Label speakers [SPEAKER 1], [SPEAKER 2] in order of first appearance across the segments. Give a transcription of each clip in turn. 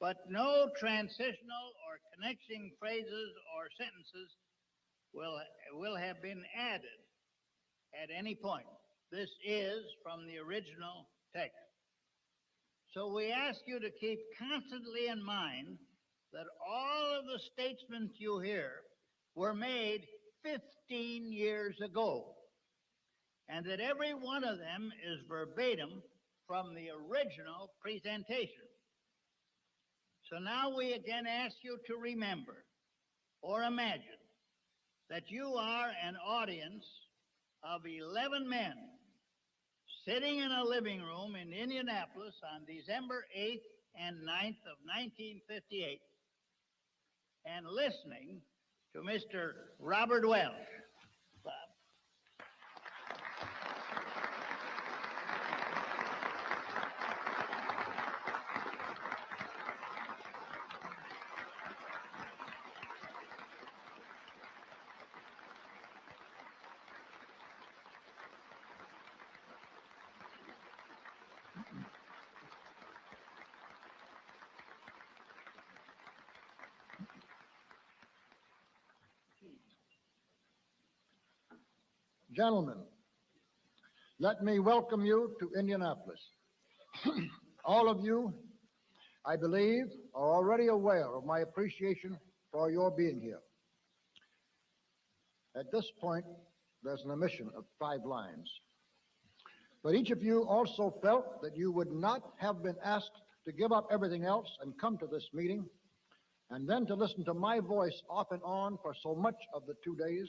[SPEAKER 1] but no transitional or connecting phrases or sentences will have been added at any point. This is from the original text. So we ask you to keep constantly in mind that all of the statements you hear were made 15 years ago, and that every one of them is verbatim from the original presentation. So now we again ask you to remember or imagine that you are an audience of 11 men sitting in a living room in Indianapolis on December 8th and 9th of 1958 and listening to Mr. Robert Welch. Bob.
[SPEAKER 2] Gentlemen, let me welcome you to Indianapolis. All of you, I believe, are already aware of my appreciation for your being here. At this point, there's an omission of 5 lines. But each of you also felt that you would not have been asked to give up everything else and come to this meeting, and then to listen to my voice off and on for so much of the 2 days,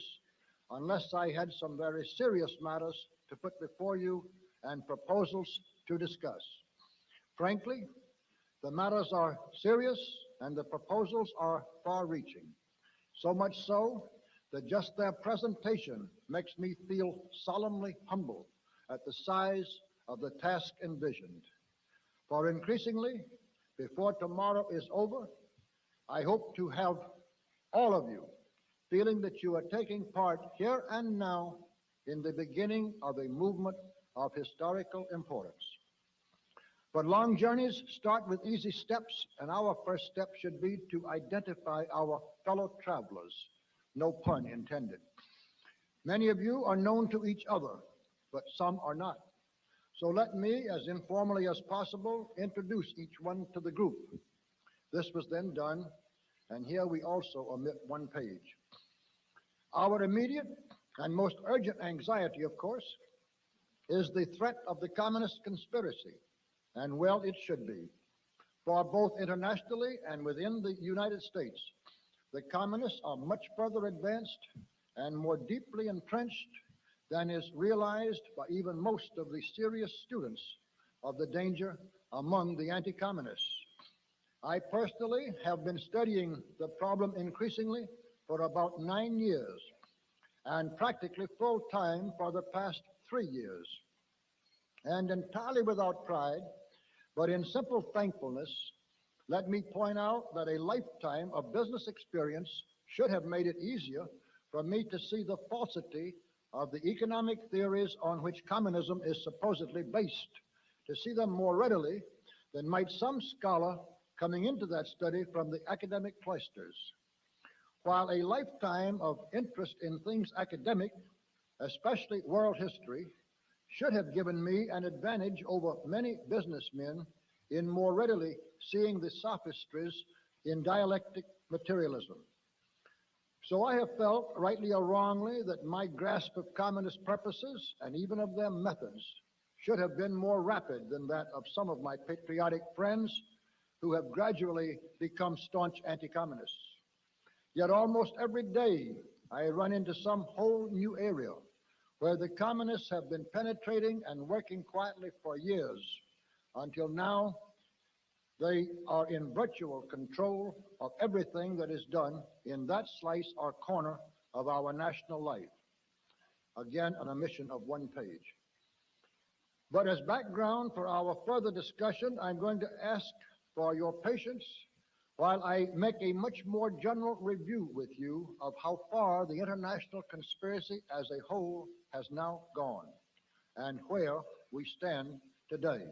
[SPEAKER 2] unless I had some very serious matters to put before you and proposals to discuss. Frankly, the matters are serious and the proposals are far-reaching, so much so that just their presentation makes me feel solemnly humble at the size of the task envisioned. For increasingly, before tomorrow is over, I hope to have all of you feeling that you are taking part here and now in the beginning of a movement of historical importance. But long journeys start with easy steps, and our first step should be to identify our fellow travelers, no pun intended. Many of you are known to each other, but some are not. So let me, as informally as possible, introduce each one to the group. This was then done, and here we also omit 1 page. Our immediate and most urgent anxiety, of course, is the threat of the communist conspiracy, and well, it should be. For both internationally and within the United States, the communists are much further advanced and more deeply entrenched than is realized by even most of the serious students of the danger among the anti-communists. I personally have been studying the problem increasingly for about 9 years, and practically full-time for the past 3 years. And entirely without pride, but in simple thankfulness, let me point out that a lifetime of business experience should have made it easier for me to see the falsity of the economic theories on which communism is supposedly based, to see them more readily than might some scholar coming into that study from the academic cloisters. While a lifetime of interest in things academic, especially world history, should have given me an advantage over many businessmen in more readily seeing the sophistries in dialectic materialism. So I have felt, rightly or wrongly, that my grasp of communist purposes and even of their methods should have been more rapid than that of some of my patriotic friends who have gradually become staunch anti-communists. Yet almost every day I run into some whole new area where the communists have been penetrating and working quietly for years, until now they are in virtual control of everything that is done in that slice or corner of our national life. Again, an omission of 1 page. But as background for our further discussion, I'm going to ask for your patience while I make a much more general review with you of how far the international conspiracy as a whole has now gone and where we stand today.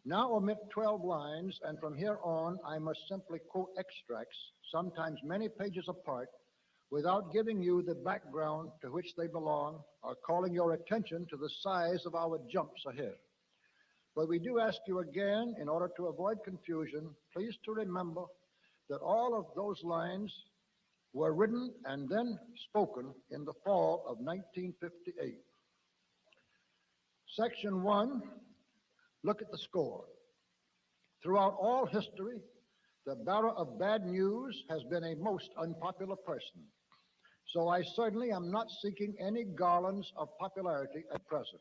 [SPEAKER 2] now omit 12 lines, and from here on I must simply quote extracts, sometimes many pages apart, without giving you the background to which they belong or calling your attention to the size of our jumps ahead. But we do ask you again, in order to avoid confusion, please to remember that all of those lines were written and then spoken in the fall of 1958. Section 1, look at the score. Throughout all history, the bearer of bad news has been a most unpopular person. So I certainly am not seeking any garlands of popularity at present.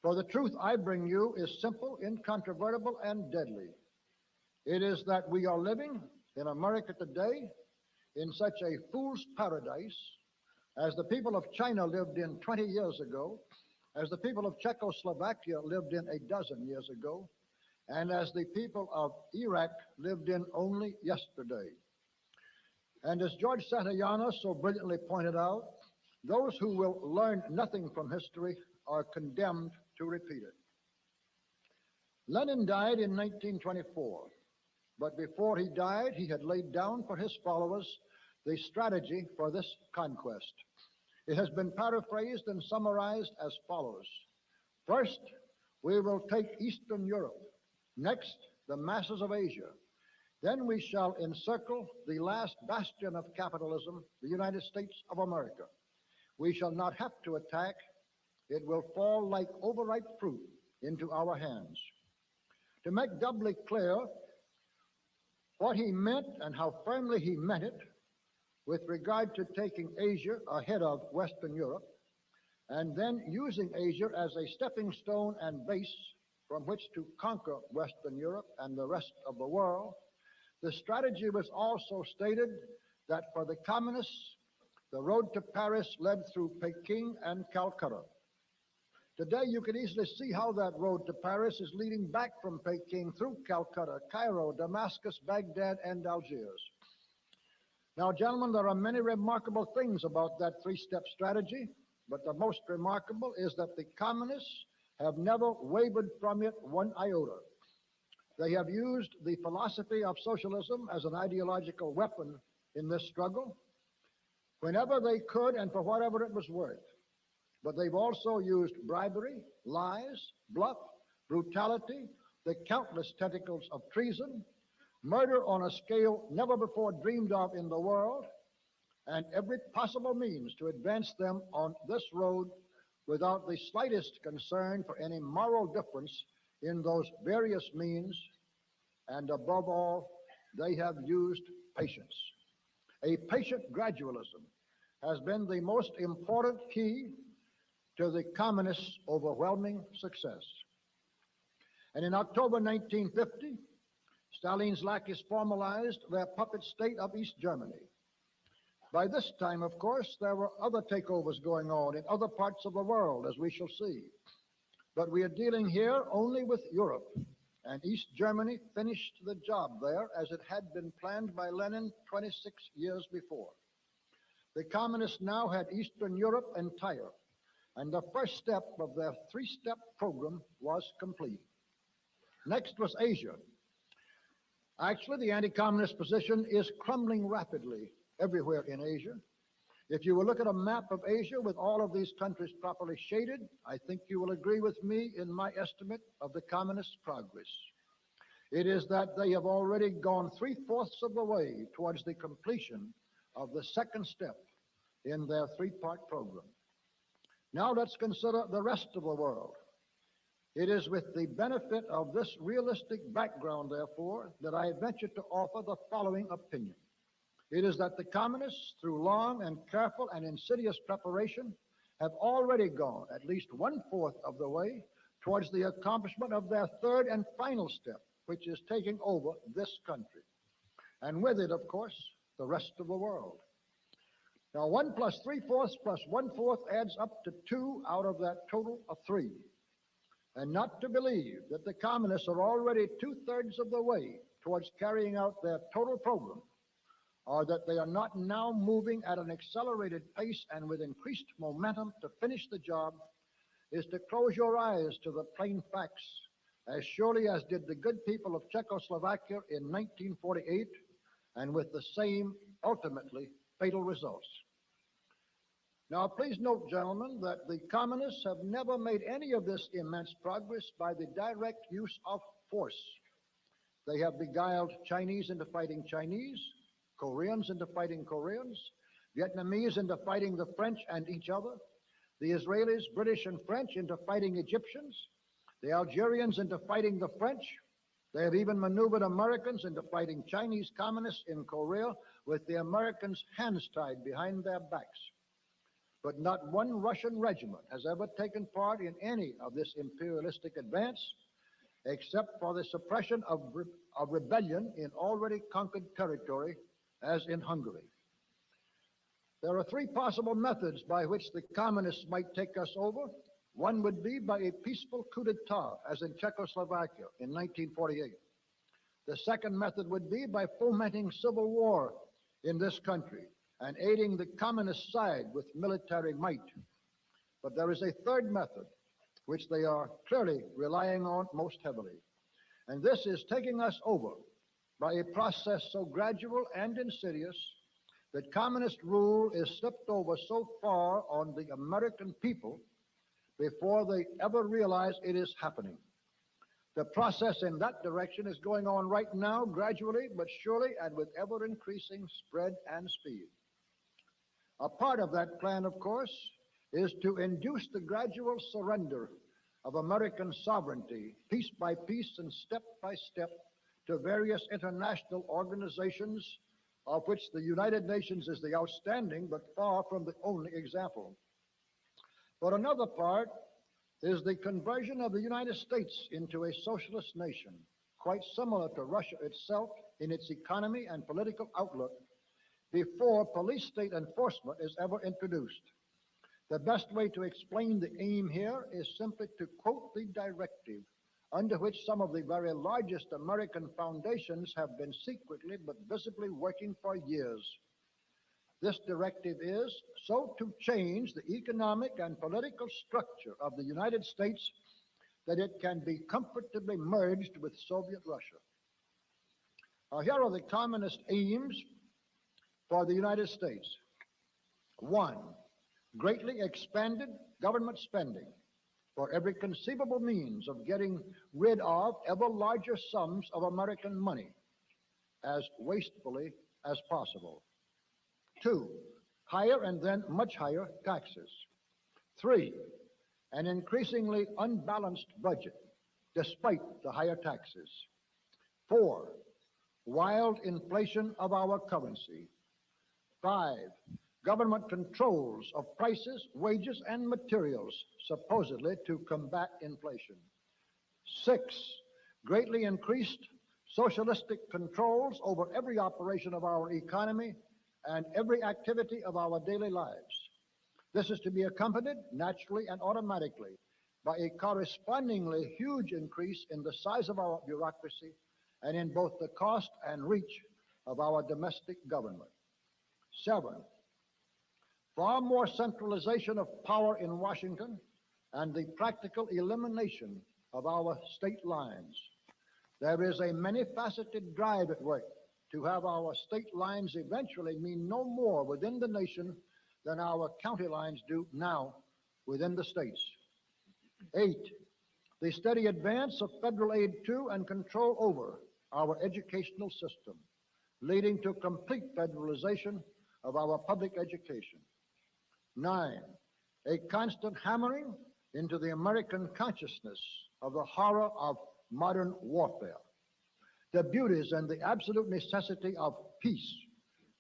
[SPEAKER 2] For the truth I bring you is simple, incontrovertible, and deadly. It is that we are living in America today in such a fool's paradise as the people of China lived in 20 years ago, as the people of Czechoslovakia lived in a dozen years ago, and as the people of Iraq lived in only yesterday. And as George Santayana so brilliantly pointed out, those who will learn nothing from history are condemned to repeat it. Lenin died in 1924, but before he died, he had laid down for his followers the strategy for this conquest. It has been paraphrased and summarized as follows. First, we will take Eastern Europe. Next, the masses of Asia. Then we shall encircle the last bastion of capitalism, the United States of America. We shall not have to attack. It will fall like overripe fruit into our hands. To make doubly clear what he meant and how firmly he meant it with regard to taking Asia ahead of Western Europe, and then using Asia as a stepping stone and base from which to conquer Western Europe and the rest of the world, the strategy was also stated that for the communists, the road to Paris led through Peking and Calcutta. Today, you can easily see how that road to Paris is leading back from Peking through Calcutta, Cairo, Damascus, Baghdad, and Algiers. Now, gentlemen, there are many remarkable things about that three-step strategy, but the most remarkable is that the communists have never wavered from it one iota. They have used the philosophy of socialism as an ideological weapon in this struggle whenever they could and for whatever it was worth. But they've also used bribery, lies, bluff, brutality, the countless tentacles of treason, murder on a scale never before dreamed of in the world, and every possible means to advance them on this road without the slightest concern for any moral difference in those various means, and above all, they have used patience. A patient gradualism has been the most important key to the communists' overwhelming success. And in October 1950, Stalin's lackeys formalized their puppet state of East Germany. By this time, of course, there were other takeovers going on in other parts of the world, as we shall see. But we are dealing here only with Europe, and East Germany finished the job there as it had been planned by Lenin 26 years before. The communists now had Eastern Europe entire, and the first step of their three-step program was complete. Next was Asia. Actually, the anti-communist position is crumbling rapidly everywhere in Asia. If you will look at a map of Asia with all of these countries properly shaded, I think you will agree with me in my estimate of the communist progress. It is that they have already gone 3/4 of the way towards the completion of the second step in their three-part program. Now let's consider the rest of the world. It is with the benefit of this realistic background, therefore, that I venture to offer the following opinion. It is that the communists, through long and careful and insidious preparation, have already gone at least 1/4 of the way towards the accomplishment of their third and final step, which is taking over this country. And with it, of course, the rest of the world. Now, 1 + 3/4 + 1/4 adds up to 2 out of that total of 3. And not to believe that the communists are already 2/3 of the way towards carrying out their total program, or that they are not now moving at an accelerated pace and with increased momentum to finish the job, is to close your eyes to the plain facts as surely as did the good people of Czechoslovakia in 1948, and with the same ultimately fatal results. Now, please note, gentlemen, that the communists have never made any of this immense progress by the direct use of force. They have beguiled Chinese into fighting Chinese, Koreans into fighting Koreans, Vietnamese into fighting the French and each other, the Israelis, British, and French into fighting Egyptians, the Algerians into fighting the French. They have even maneuvered Americans into fighting Chinese communists in Korea with the Americans' hands tied behind their backs. But not one Russian regiment has ever taken part in any of this imperialistic advance, except for the suppression of rebellion in already conquered territory, as in Hungary. There are three possible methods by which the communists might take us over. One would be by a peaceful coup d'etat, as in Czechoslovakia in 1948. The second method would be by fomenting civil war in this country and aiding the communist side with military might. But there is a third method, which they are clearly relying on most heavily, and this is taking us over by a process so gradual and insidious that communist rule is slipped over so far on the American people before they ever realize it is happening. The process in that direction is going on right now, gradually but surely, and with ever-increasing spread and speed. A part of that plan, of course, is to induce the gradual surrender of American sovereignty, piece by piece and step by step, to various international organizations, of which the United Nations is the outstanding but far from the only example. But another part is the conversion of the United States into a socialist nation, quite similar to Russia itself in its economy and political outlook, before police state enforcement is ever introduced. The best way to explain the aim here is simply to quote the directive under which some of the very largest American foundations have been secretly but visibly working for years. This directive is so to change the economic and political structure of the United States that it can be comfortably merged with Soviet Russia. Now, here are the communist aims for the United States. 1, greatly expanded government spending for every conceivable means of getting rid of ever larger sums of American money as wastefully as possible. 2, higher and then much higher taxes. 3, an increasingly unbalanced budget despite the higher taxes. 4, wild inflation of our currency. 5, government controls of prices, wages, and materials, supposedly to combat inflation. 6, greatly increased socialistic controls over every operation of our economy and every activity of our daily lives. This is to be accompanied naturally and automatically by a correspondingly huge increase in the size of our bureaucracy and in both the cost and reach of our domestic government. 7, far more centralization of power in Washington and the practical elimination of our state lines. There is a many-faceted drive at work to have our state lines eventually mean no more within the nation than our county lines do now within the states. 8, the steady advance of federal aid to and control over our educational system, leading to complete federalization of our public education. 9, a constant hammering into the American consciousness of the horror of modern warfare, the beauties and the absolute necessity of peace,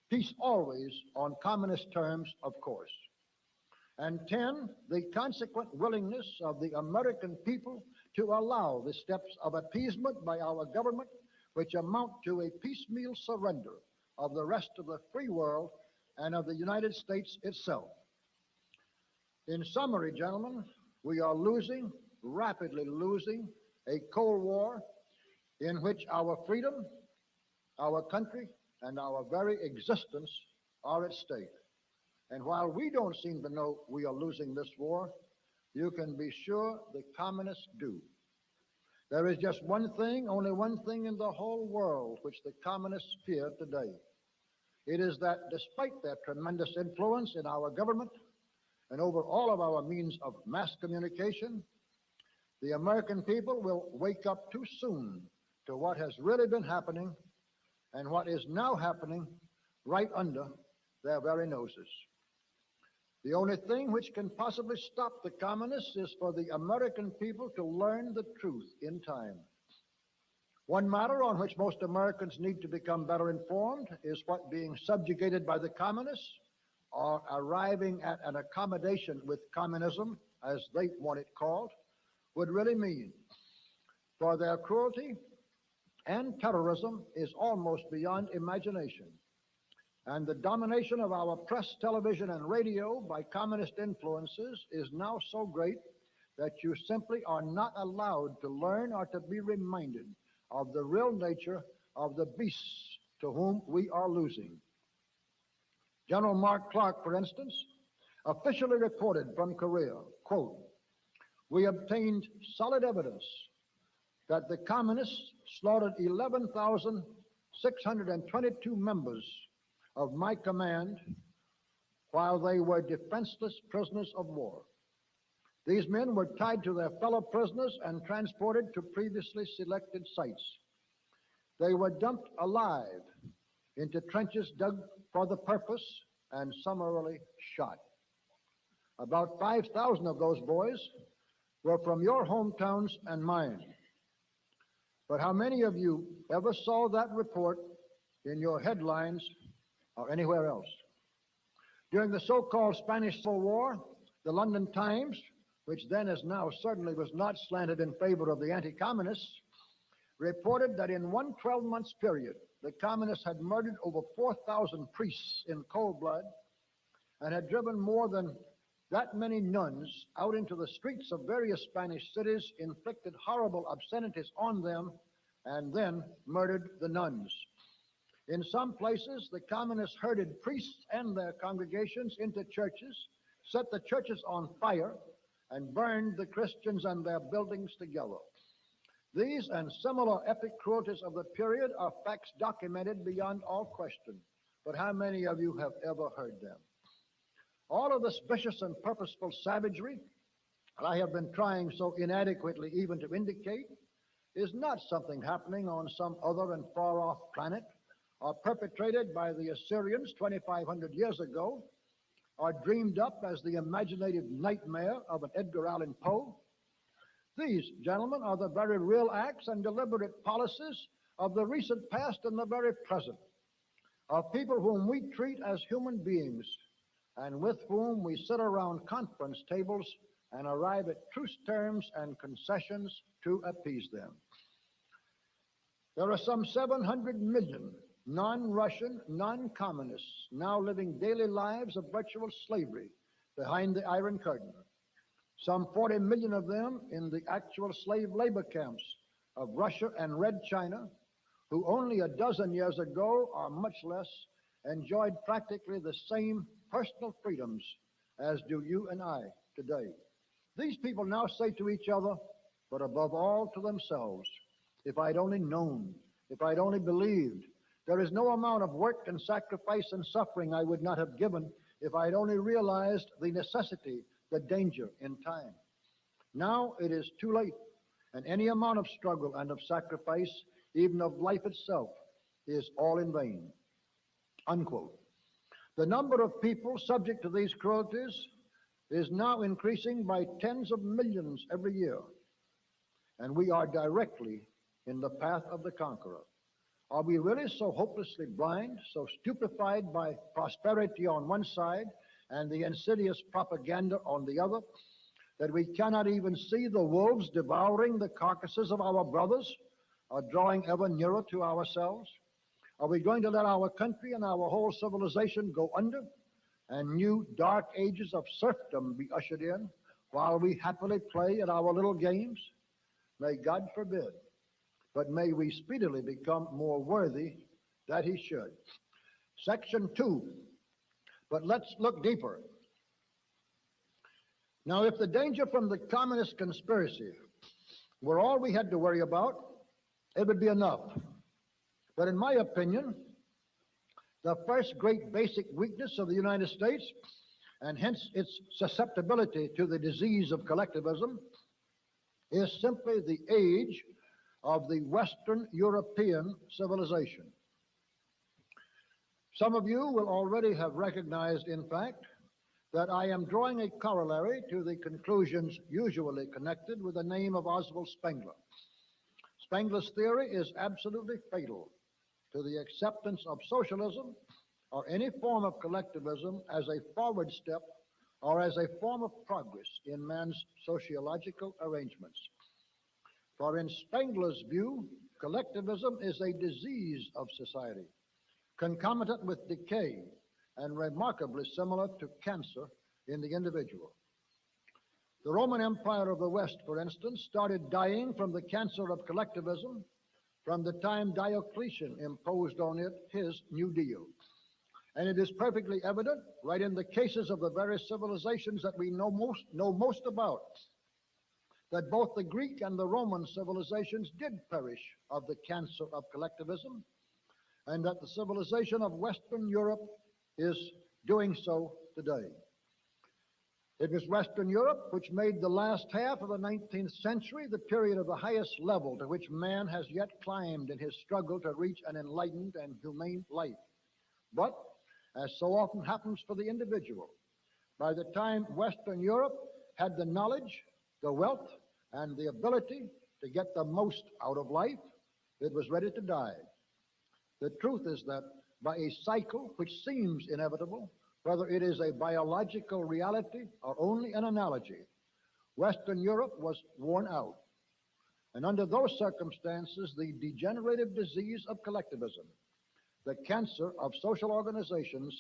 [SPEAKER 2] peace always on communist terms, of course. And 10, the consequent willingness of the American people to allow the steps of appeasement by our government, which amount to a piecemeal surrender of the rest of the free world and of the United States itself. In summary, gentlemen, we are losing, rapidly losing, a Cold War in which our freedom, our country, and our very existence are at stake. And while we don't seem to know we are losing this war, you can be sure the communists do. There is just one thing, only one thing in the whole world which the communists fear today. It is that despite their tremendous influence in our government and over all of our means of mass communication, the American people will wake up too soon to what has really been happening and what is now happening right under their very noses. The only thing which can possibly stop the communists is for the American people to learn the truth in time. One matter on which most Americans need to become better informed is what being subjugated by the communists or arriving at an accommodation with communism, as they want it called, would really mean. For their cruelty and terrorism is almost beyond imagination. And the domination of our press, television, and radio by communist influences is now so great that you simply are not allowed to learn or to be reminded of the real nature of the beasts to whom we are losing. General Mark Clark, for instance, officially reported from Korea, quote, "We obtained solid evidence that the communists slaughtered 11,622 members of my command while they were defenseless prisoners of war. These men were tied to their fellow prisoners and transported to previously selected sites. They were dumped alive into trenches dug for the purpose and summarily shot. About 5,000 of those boys were from your hometowns and mine. But how many of you ever saw that report in your headlines or anywhere else? During the so-called Spanish Civil War, the London Times, which then as now certainly was not slanted in favor of the anti-communists, reported that in one 12-month period, the communists had murdered over 4,000 priests in cold blood and had driven more than that many nuns out into the streets of various Spanish cities, inflicted horrible obscenities on them, and then murdered the nuns. In some places, the communists herded priests and their congregations into churches, set the churches on fire, and burned the Christians and their buildings together. These and similar epic cruelties of the period are facts documented beyond all question. But how many of you have ever heard them? All of this vicious and purposeful savagery that I have been trying so inadequately even to indicate is not something happening on some other and far-off planet or perpetrated by the Assyrians 2,500 years ago, or dreamed up as the imaginative nightmare of an Edgar Allan Poe. These, gentlemen, are the very real acts and deliberate policies of the recent past and the very present, of people whom we treat as human beings and with whom we sit around conference tables and arrive at truce terms and concessions to appease them. There are some 700 million non-Russian, non-communists now living daily lives of virtual slavery behind the Iron Curtain. Some 40 million of them in the actual slave labor camps of Russia and Red China, who only a dozen years ago, or much less, enjoyed practically the same personal freedoms as do you and I today. These people now say to each other, but above all to themselves, if I'd only known, if I'd only believed, there is no amount of work and sacrifice and suffering I would not have given if I'd only realized the necessity, the danger in time. Now it is too late, and any amount of struggle and of sacrifice, even of life itself, is all in vain. Unquote. The number of people subject to these cruelties is now increasing by tens of millions every year, and we are directly in the path of the conqueror. Are we really so hopelessly blind, so stupefied by prosperity on one side and the insidious propaganda on the other, that we cannot even see the wolves devouring the carcasses of our brothers or drawing ever nearer to ourselves? Are we going to let our country and our whole civilization go under and new dark ages of serfdom be ushered in while we happily play at our little games? May God forbid. But may we speedily become more worthy that he should. Section 2. But let's look deeper. Now, if the danger from the communist conspiracy were all we had to worry about, it would be enough. But in my opinion, the first great basic weakness of the United States, and hence its susceptibility to the disease of collectivism, is simply the age of the Western European civilization. Some of you will already have recognized, in fact, that I am drawing a corollary to the conclusions usually connected with the name of Oswald Spengler. Spengler's theory is absolutely fatal to the acceptance of socialism or any form of collectivism as a forward step or as a form of progress in man's sociological arrangements. For in Spengler's view, collectivism is a disease of society, concomitant with decay and remarkably similar to cancer in the individual. The Roman Empire of the West, for instance, started dying from the cancer of collectivism from the time Diocletian imposed on it his New Deal. And it is perfectly evident, right in the cases of the various civilizations that we know most about, that both the Greek and the Roman civilizations did perish of the cancer of collectivism, and that the civilization of Western Europe is doing so today. It was Western Europe which made the last half of the 19th century the period of the highest level to which man has yet climbed in his struggle to reach an enlightened and humane life. But, as so often happens for the individual, by the time Western Europe had the knowledge, the wealth, and the ability to get the most out of life, it was ready to die. The truth is that by a cycle which seems inevitable, whether it is a biological reality or only an analogy, Western Europe was worn out. And under those circumstances, the degenerative disease of collectivism, the cancer of social organizations,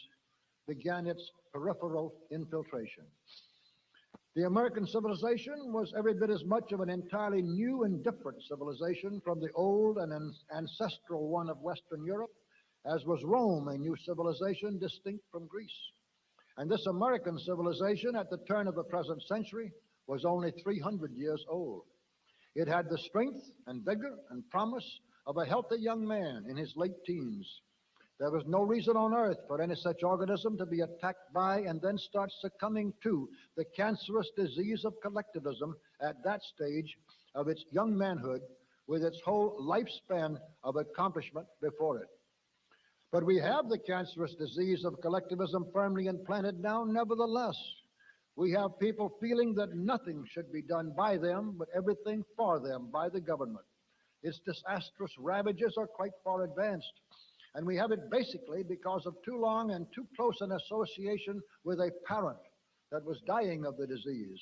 [SPEAKER 2] began its peripheral infiltration. The American civilization was every bit as much of an entirely new and different civilization from the old and ancestral one of Western Europe as was Rome, a new civilization distinct from Greece. And this American civilization at the turn of the present century was only 300 years old. It had the strength and vigor and promise of a healthy young man in his late teens. There was no reason on earth for any such organism to be attacked by and then start succumbing to the cancerous disease of collectivism at that stage of its young manhood with its whole lifespan of accomplishment before it. But we have the cancerous disease of collectivism firmly implanted now nevertheless. We have people feeling that nothing should be done by them, but everything for them by the government. Its disastrous ravages are quite far advanced. And we have it basically because of too long and too close an association with a parent that was dying of the disease,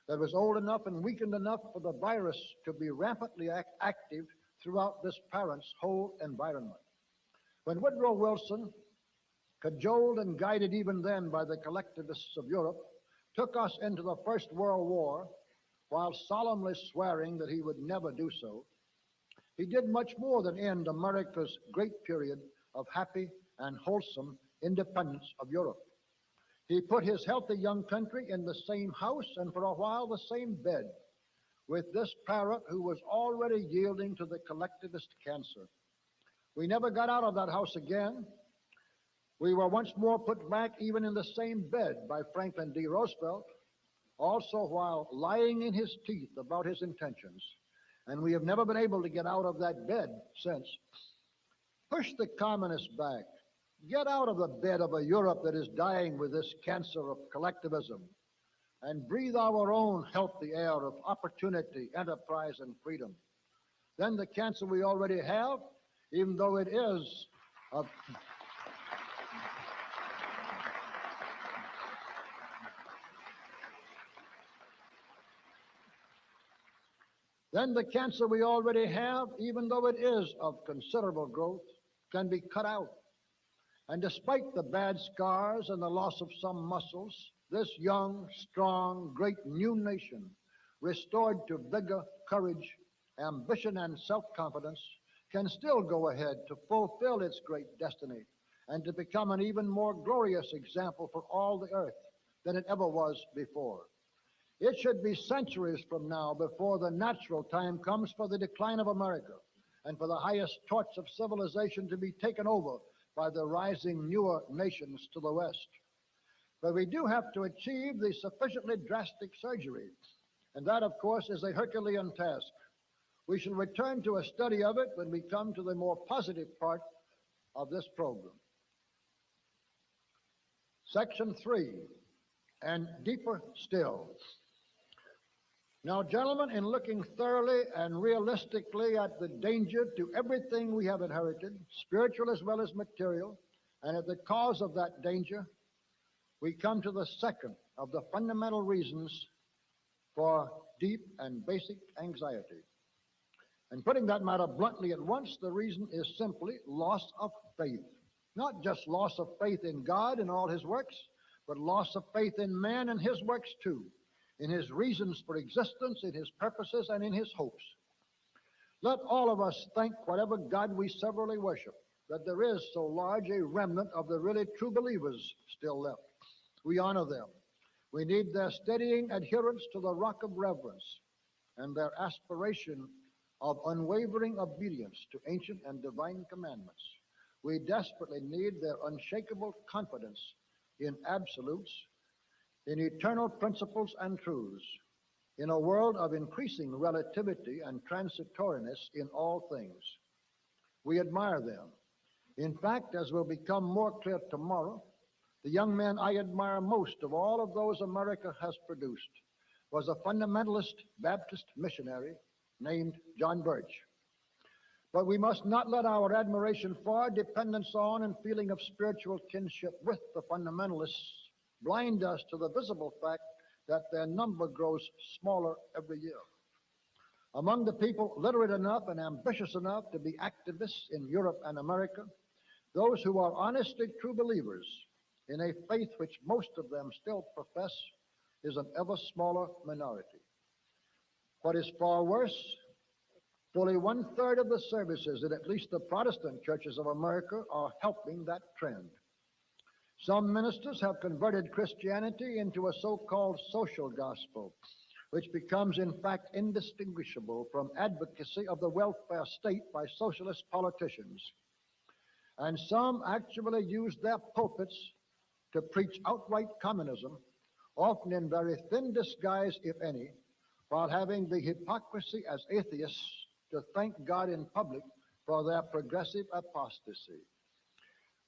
[SPEAKER 2] that was old enough and weakened enough for the virus to be rampantly active throughout this parent's whole environment. When Woodrow Wilson, cajoled and guided even then by the collectivists of Europe, took us into the First World War while solemnly swearing that he would never do so, he did much more than end America's great period of happy and wholesome independence of Europe. He put his healthy young country in the same house and for a while the same bed with this parent who was already yielding to the collectivist cancer. We never got out of that house again. We were once more put back even in the same bed by Franklin D. Roosevelt, also while lying in his teeth about his intentions. And we have never been able to get out of that bed since. Push the communists back. Get out of the bed of a Europe that is dying with this cancer of collectivism and breathe our own healthy air of opportunity, enterprise, and freedom. Then the cancer we already have, even though it is of then the cancer we already have, even though it is of considerable growth, can be cut out. And despite the bad scars and the loss of some muscles, this young, strong, great new nation, restored to vigor, courage, ambition, and self-confidence, can still go ahead to fulfill its great destiny and to become an even more glorious example for all the earth than it ever was before. It should be centuries from now before the natural time comes for the decline of America and for the highest torch of civilization to be taken over by the rising newer nations to the west. But we do have to achieve the sufficiently drastic surgery, and that, of course, is a Herculean task. We shall return to a study of it when we come to the more positive part of this program. Section 3, and deeper still. Now, gentlemen, in looking thoroughly and realistically at the danger to everything we have inherited, spiritual as well as material, and at the cause of that danger, we come to the second of the fundamental reasons for deep and basic anxiety. And putting that matter bluntly at once, the reason is simply loss of faith. Not just loss of faith in God and all his works, but loss of faith in man and his works too, in his reasons for existence, in his purposes, and in his hopes. Let all of us thank whatever God we severally worship, that there is so large a remnant of the really true believers still left. We honor them. We need their steadying adherence to the rock of reverence and their aspiration of unwavering obedience to ancient and divine commandments. We desperately need their unshakable confidence in absolutes, in eternal principles and truths, in a world of increasing relativity and transitoriness in all things. We admire them. In fact, as will become more clear tomorrow, the young man I admire most of all of those America has produced was a fundamentalist Baptist missionary named John Birch. But we must not let our admiration for, dependence on, and feeling of spiritual kinship with the fundamentalists blind us to the visible fact that their number grows smaller every year. Among the people literate enough and ambitious enough to be activists in Europe and America, those who are honestly true believers in a faith which most of them still profess is an ever smaller minority. What is far worse, fully 1/3 of the services in at least the Protestant churches of America are helping that trend. Some ministers have converted Christianity into a so-called social gospel, which becomes in fact indistinguishable from advocacy of the welfare state by socialist politicians. And some actually use their pulpits to preach outright communism, often in very thin disguise, if any, while having the hypocrisy as atheists to thank God in public for their progressive apostasy.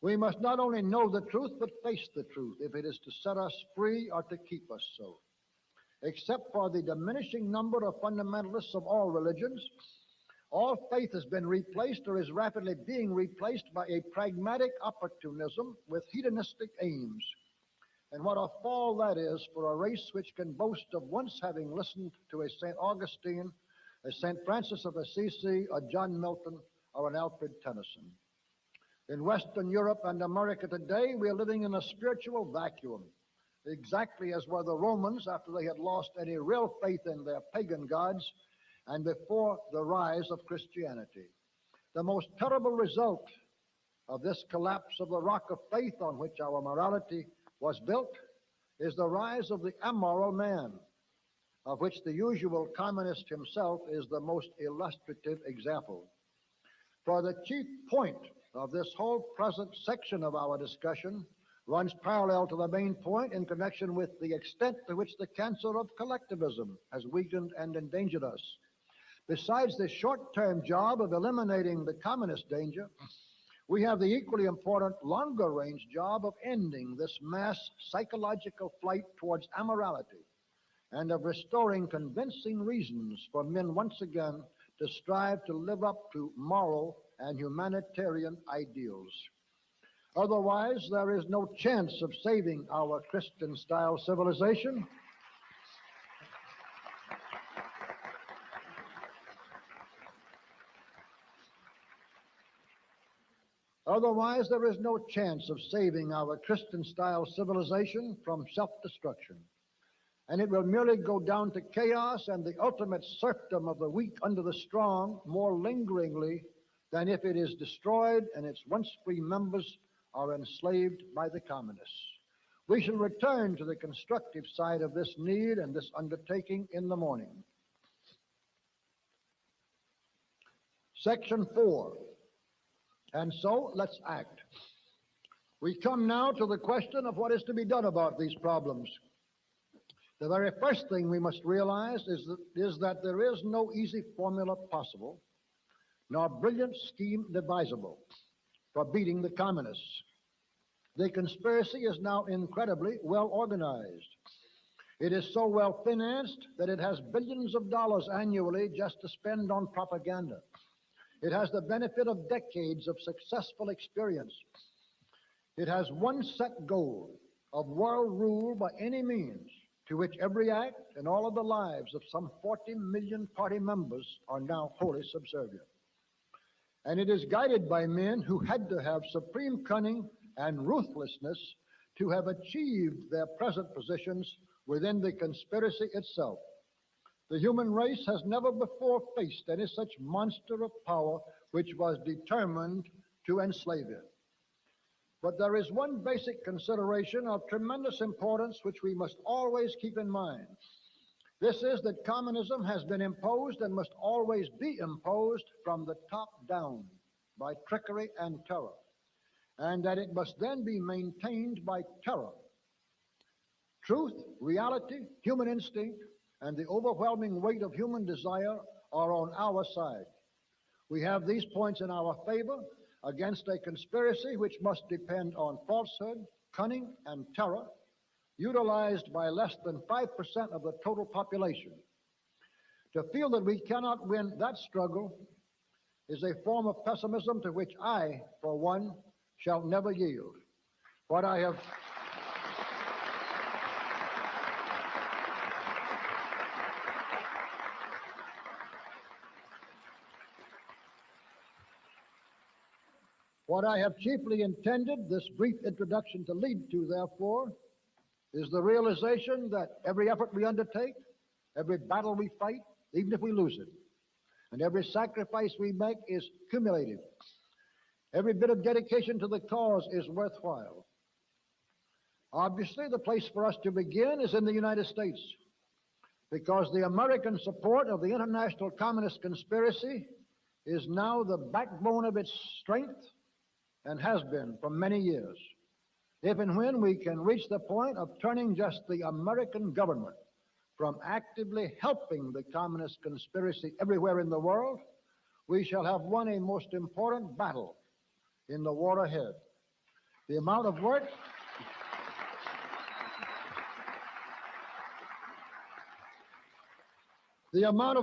[SPEAKER 2] We must not only know the truth, but face the truth if it is to set us free or to keep us so. Except for the diminishing number of fundamentalists of all religions, all faith has been replaced or is rapidly being replaced by a pragmatic opportunism with hedonistic aims. And what a fall that is for a race which can boast of once having listened to a St. Augustine, a St. Francis of Assisi, a John Milton, or an Alfred Tennyson. In Western Europe and America today, we are living in a spiritual vacuum, exactly as were the Romans after they had lost any real faith in their pagan gods and before the rise of Christianity. The most terrible result of this collapse of the rock of faith on which our morality was built is the rise of the amoral man, of which the usual communist himself is the most illustrative example. For the chief point of this whole present section of our discussion runs parallel to the main point in connection with the extent to which the cancer of collectivism has weakened and endangered us. Besides the short-term job of eliminating the communist danger, we have the equally important longer-range job of ending this mass psychological flight towards amorality and of restoring convincing reasons for men once again to strive to live up to moral and humanitarian ideals. Otherwise, there is no chance of saving our Christian-style civilization. Otherwise, there is no chance of saving our Christian-style civilization from self-destruction. And it will merely go down to chaos and the ultimate serfdom of the weak under the strong more lingeringly than if it is destroyed and its once free members are enslaved by the communists. We shall return to the constructive side of this need and this undertaking in the morning. Section 4. And so, let's act. We come now to the question of what is to be done about these problems. The very first thing we must realize is that there is no easy formula possible, nor brilliant scheme devisable for beating the communists. The conspiracy is now incredibly well organized. It is so well financed that it has billions of dollars annually just to spend on propaganda. It has the benefit of decades of successful experience. It has one set goal of world rule by any means, to which every act and all of the lives of some 40 million party members are now wholly subservient. And it is guided by men who had to have supreme cunning and ruthlessness to have achieved their present positions within the conspiracy itself. The human race has never before faced any such monster of power which was determined to enslave it. But there is one basic consideration of tremendous importance which we must always keep in mind. This is that communism has been imposed and must always be imposed from the top down by trickery and terror, and that it must then be maintained by terror. Truth, reality, human instinct, and the overwhelming weight of human desire are on our side. We have these points in our favor against a conspiracy which must depend on falsehood, cunning, and terror, utilized by less than 5% of the total population. To feel that we cannot win that struggle is a form of pessimism to which I, for one, shall never yield. What I have chiefly intended this brief introduction to lead to, therefore, is the realization that every effort we undertake, every battle we fight, even if we lose it, and every sacrifice we make is cumulative. Every bit of dedication to the cause is worthwhile. Obviously, the place for us to begin is in the United States, because the American support of the international communist conspiracy is now the backbone of its strength and has been for many years. If and when we can reach the point of turning just the American government from actively helping the communist conspiracy everywhere in the world, we shall have won a most important battle in the war ahead. The amount of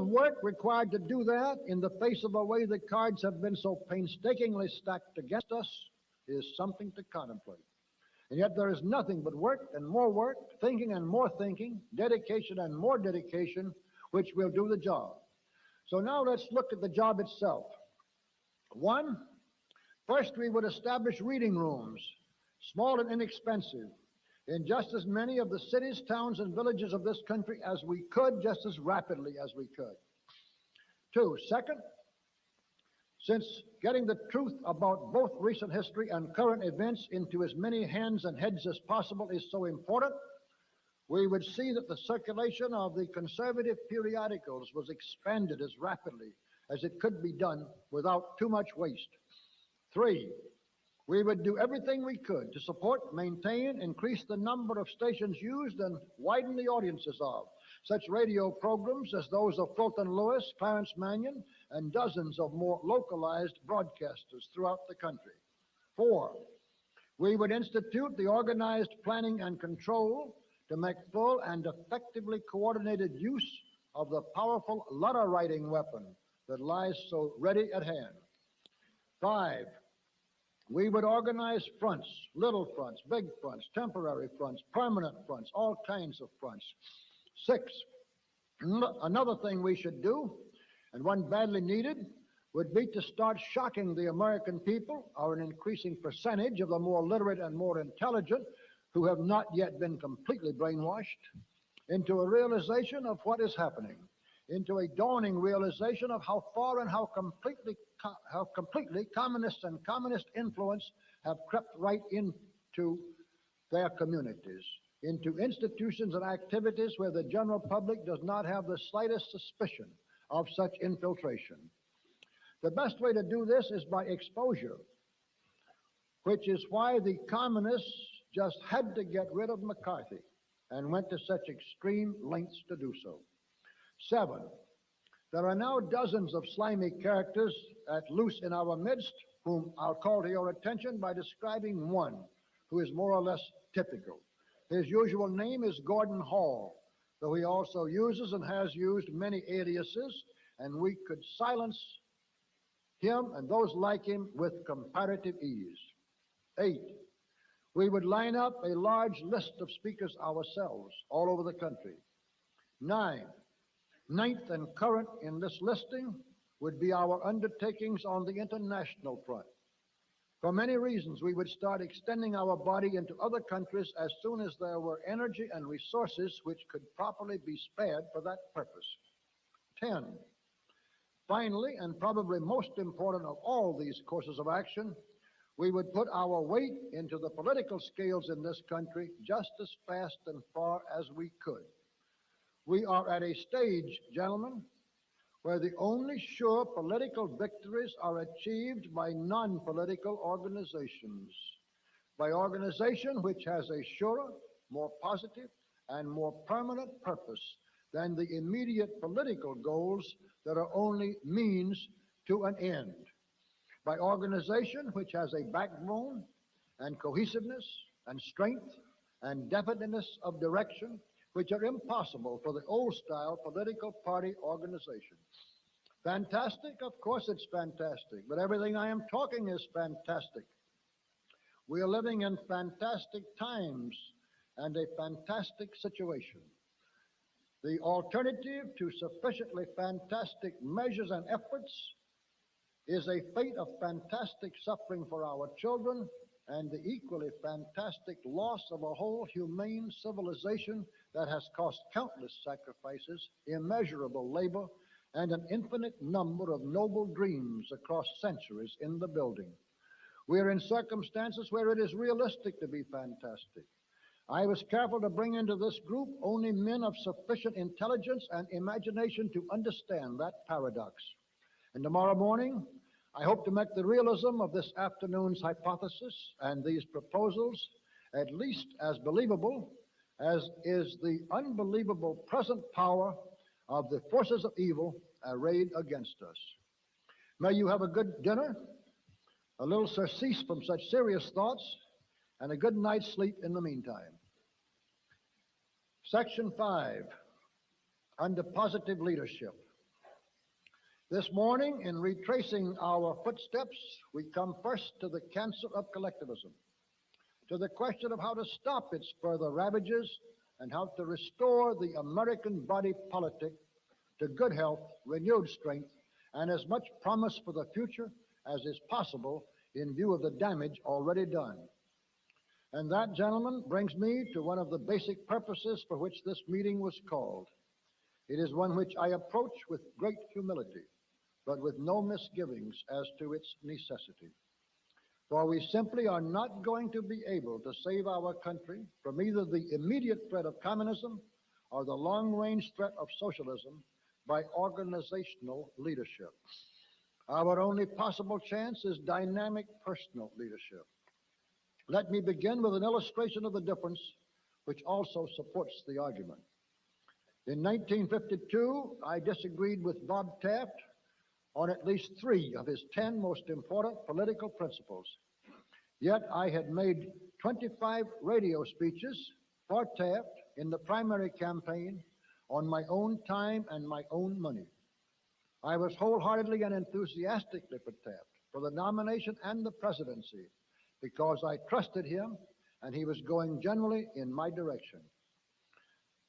[SPEAKER 2] work required to do that in the face of the way the cards have been so painstakingly stacked against us is something to contemplate. And yet there is nothing but work and more work, thinking and more thinking, dedication and more dedication, which will do the job. So now let's look at the job itself. First we would establish reading rooms, small and inexpensive, in just as many of the cities, towns, and villages of this country as we could, just as rapidly as we could. Second, since getting the truth about both recent history and current events into as many hands and heads as possible is so important, we would see that the circulation of the conservative periodicals was expanded as rapidly as it could be done without too much waste. 3, we would do everything we could to support, maintain, increase the number of stations used, and widen the audiences of such radio programs as those of Fulton Lewis, Clarence Mannion, and dozens of more localized broadcasters throughout the country. 4, we would institute the organized planning and control to make full and effectively coordinated use of the powerful letter-writing weapon that lies so ready at hand. 5, we would organize fronts, little fronts, big fronts, temporary fronts, permanent fronts, all kinds of fronts. 6, another thing we should do, and one badly needed, would be to start shocking the American people, or an increasing percentage of the more literate and more intelligent who have not yet been completely brainwashed, into a realization of what is happening, into a dawning realization of how far and how completely communists and communist influence have crept right into their communities into institutions and activities where the general public does not have the slightest suspicion of such infiltration. The best way to do this is by exposure, which is why the communists just had to get rid of McCarthy and went to such extreme lengths to do so. 7, there are now dozens of slimy characters at loose in our midst, whom I'll call to your attention by describing one who is more or less typical. His usual name is Gordon Hall, though he also uses and has used many aliases, and we could silence him and those like him with comparative ease. 8, we would line up a large list of speakers ourselves all over the country. 9, ninth and current in this listing would be our undertakings on the international front. For many reasons, we would start extending our body into other countries as soon as there were energy and resources which could properly be spared for that purpose. 10, finally, and probably most important of all these courses of action, we would put our weight into the political scales in this country just as fast and far as we could. We are at a stage, gentlemen, where the only sure political victories are achieved by non-political organizations, by organization which has a surer, more positive, and more permanent purpose than the immediate political goals that are only means to an end, by organization which has a backbone and cohesiveness and strength and definiteness of direction which are impossible for the old-style political party organization. Fantastic? Of course it's fantastic, but everything I am talking is fantastic. We are living in fantastic times and a fantastic situation. The alternative to sufficiently fantastic measures and efforts is a fate of fantastic suffering for our children and the equally fantastic loss of a whole humane civilization that has cost countless sacrifices, immeasurable labor, and an infinite number of noble dreams across centuries in the building. We are in circumstances where it is realistic to be fantastic. I was careful to bring into this group only men of sufficient intelligence and imagination to understand that paradox. And tomorrow morning, I hope to make the realism of this afternoon's hypothesis and these proposals at least as believable as is the unbelievable present power of the forces of evil arrayed against us. May you have a good dinner, a little surcease from such serious thoughts, and a good night's sleep in the meantime. Section 5, under positive leadership. This morning, in retracing our footsteps, we come first to the cancer of collectivism, to the question of how to stop its further ravages and how to restore the American body politic to good health, renewed strength, and as much promise for the future as is possible in view of the damage already done. And that, gentlemen, brings me to one of the basic purposes for which this meeting was called. It is one which I approach with great humility, but with no misgivings as to its necessity. For we simply are not going to be able to save our country from either the immediate threat of communism or the long-range threat of socialism by organizational leadership. Our only possible chance is dynamic personal leadership. Let me begin with an illustration of the difference, which also supports the argument. In 1952, I disagreed with Bob Taft on at least 3 of his 10 most important political principles. Yet I had made 25 radio speeches for Taft in the primary campaign on my own time and my own money. I was wholeheartedly and enthusiastically for Taft, for the nomination and the presidency, because I trusted him and he was going generally in my direction.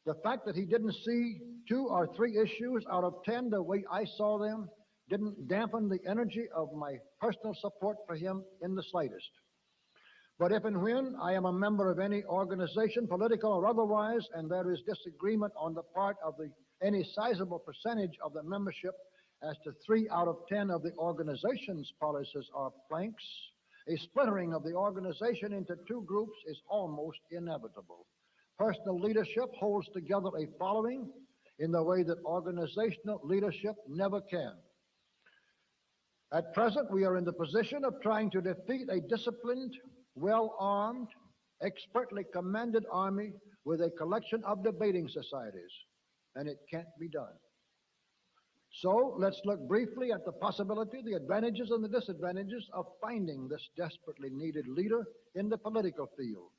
[SPEAKER 2] The fact that he didn't see 2 or 3 issues out of 10 the way I saw them didn't dampen the energy of my personal support for him in the slightest. But if and when I am a member of any organization, political or otherwise, and there is disagreement on the part of any sizable percentage of the membership as to 3 out of 10 of the organization's policies or planks, a splintering of the organization into two groups is almost inevitable. Personal leadership holds together a following in the way that organizational leadership never can. At present, we are in the position of trying to defeat a disciplined, well-armed, expertly commanded army with a collection of debating societies, and it can't be done. So let's look briefly at the possibility, the advantages and the disadvantages of finding this desperately needed leader in the political field.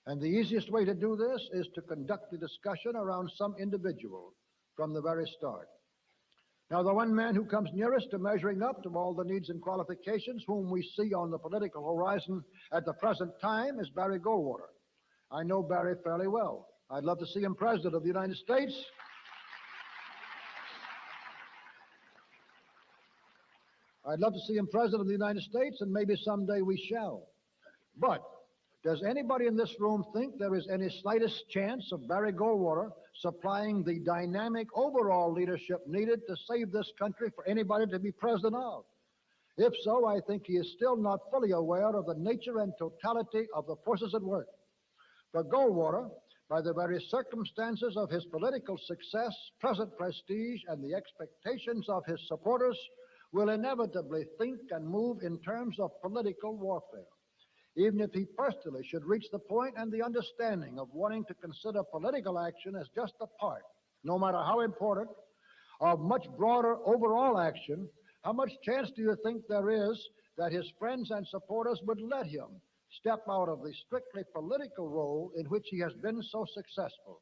[SPEAKER 2] And the easiest way to do this is to conduct the discussion around some individual from the very start. Now, the one man who comes nearest to measuring up to all the needs and qualifications whom we see on the political horizon at the present time is Barry Goldwater. I know Barry fairly well. I'd love to see him President of the United States. I'd love to see him President of the United States, and maybe someday we shall. But does anybody in this room think there is any slightest chance of Barry Goldwater supplying the dynamic overall leadership needed to save this country for anybody to be president of? If so, I think he is still not fully aware of the nature and totality of the forces at work. For Goldwater, by the very circumstances of his political success, present prestige, and the expectations of his supporters, will inevitably think and move in terms of political warfare. Even if he personally should reach the point and the understanding of wanting to consider political action as just a part, no matter how important, of much broader overall action, how much chance do you think there is that his friends and supporters would let him step out of the strictly political role in which he has been so successful?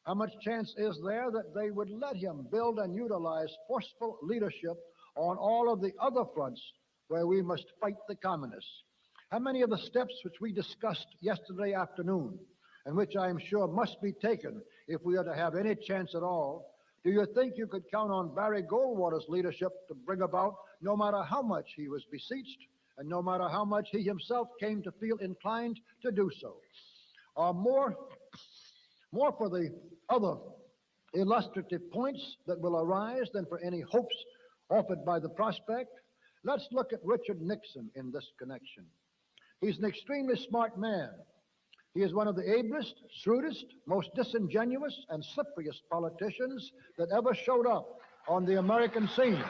[SPEAKER 2] How much chance is there that they would let him build and utilize forceful leadership on all of the other fronts where we must fight the communists? How many of the steps which we discussed yesterday afternoon, and which I am sure must be taken if we are to have any chance at all, do you think you could count on Barry Goldwater's leadership to bring about, no matter how much he was beseeched, and no matter how much he himself came to feel inclined to do so? More for the other illustrative points that will arise than for any hopes offered by the prospect, let's look at Richard Nixon in this connection. He's an extremely smart man. He is one of the ablest, shrewdest, most disingenuous, and slipperiest politicians that ever showed up on the American scene.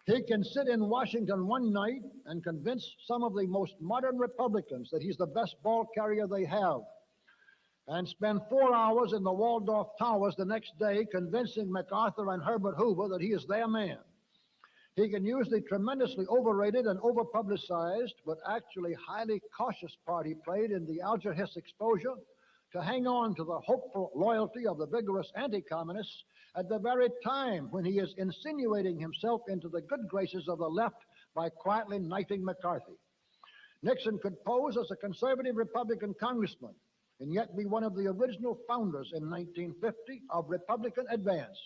[SPEAKER 2] He can sit in Washington one night and convince some of the most modern Republicans that he's the best ball carrier they have, and spend 4 hours in the Waldorf Towers the next day convincing MacArthur and Herbert Hoover that he is their man. He can use the tremendously overrated and overpublicized, but actually highly cautious part he played in the Alger Hiss exposure to hang on to the hopeful loyalty of the vigorous anti-communists at the very time when he is insinuating himself into the good graces of the left by quietly knifing McCarthy. Nixon could pose as a conservative Republican congressman and yet be one of the original founders in 1950 of Republican Advance.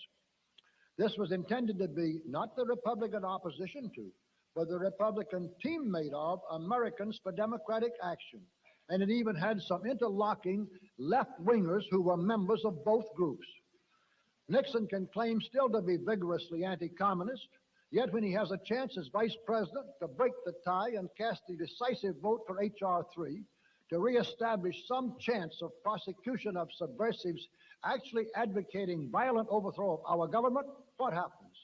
[SPEAKER 2] This was intended to be not the Republican opposition to, but the Republican teammate of Americans for Democratic Action. And it even had some interlocking left-wingers who were members of both groups. Nixon can claim still to be vigorously anti-communist, yet when he has a chance as vice president to break the tie and cast the decisive vote for H.R. 3, to reestablish some chance of prosecution of subversives actually advocating violent overthrow of our government, what happens?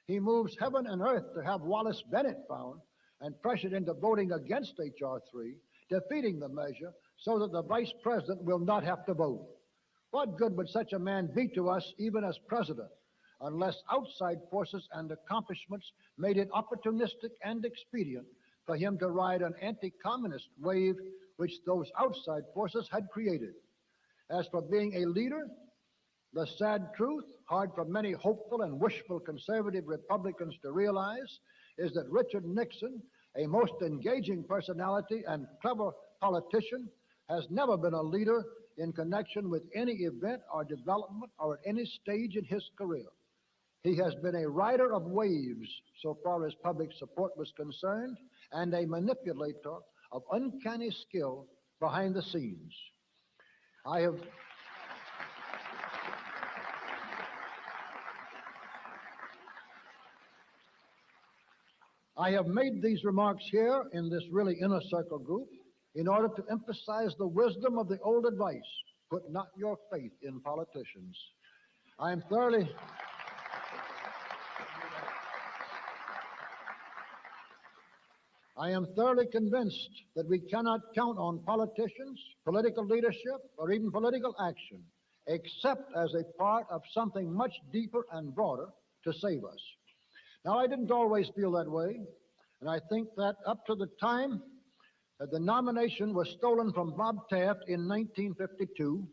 [SPEAKER 2] He moves heaven and earth to have Wallace Bennett found and pressured into voting against H.R. 3, defeating the measure so that the vice president will not have to vote. What good would such a man be to us, even as president, unless outside forces and accomplishments made it opportunistic and expedient for him to ride an anti-communist wave which those outside forces had created? As for being a leader, the sad truth, hard for many hopeful and wishful conservative Republicans to realize, is that Richard Nixon, a most engaging personality and clever politician, has never been a leader in connection with any event or development or at any stage in his career. He has been a rider of waves so far as public support was concerned, and a manipulator of uncanny skill behind the scenes. I have made these remarks here in this really inner circle group in order to emphasize the wisdom of the old advice, put not your faith in politicians. I am thoroughly convinced that we cannot count on politicians, political leadership, or even political action, except as a part of something much deeper and broader to save us. Now, I didn't always feel that way, and I think that up to the time that the nomination was stolen from Bob Taft in 1952,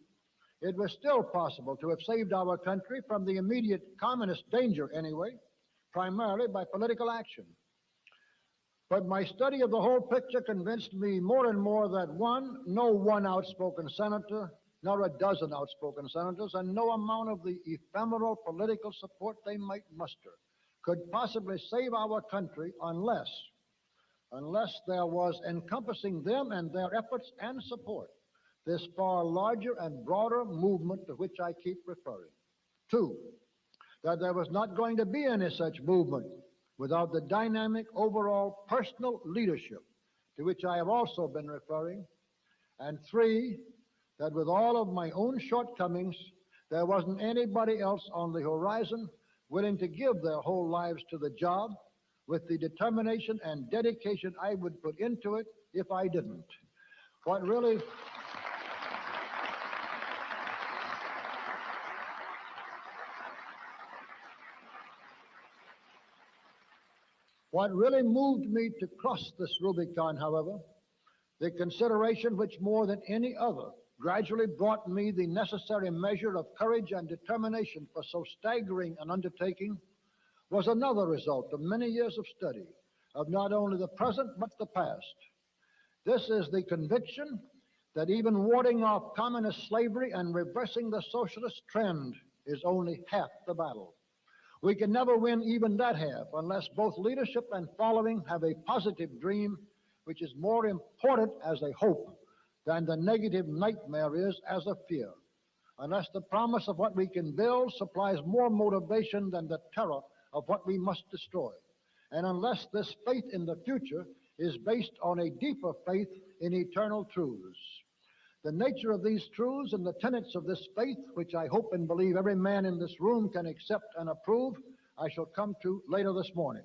[SPEAKER 2] it was still possible to have saved our country from the immediate communist danger anyway, primarily by political action. But my study of the whole picture convinced me more and more that no one outspoken senator, nor a dozen outspoken senators, and no amount of the ephemeral political support they might muster could possibly save our country unless there was encompassing them and their efforts and support this far larger and broader movement to which I keep referring. Two, that there was not going to be any such movement without the dynamic overall personal leadership to which I have also been referring. And three, that with all of my own shortcomings, there wasn't anybody else on the horizon willing to give their whole lives to the job with the determination and dedication I would put into it if I didn't. What really moved me to cross this Rubicon, however, the consideration which more than any other gradually brought me the necessary measure of courage and determination for so staggering an undertaking, was another result of many years of study of not only the present but the past. This is the conviction that even warding off communist slavery and reversing the socialist trend is only half the battle. We can never win even that half unless both leadership and following have a positive dream, which is more important as a hope than the negative nightmare is as a fear. Unless the promise of what we can build supplies more motivation than the terror of what we must destroy. And unless this faith in the future is based on a deeper faith in eternal truths. The nature of these truths and the tenets of this faith, which I hope and believe every man in this room can accept and approve, I shall come to later this morning.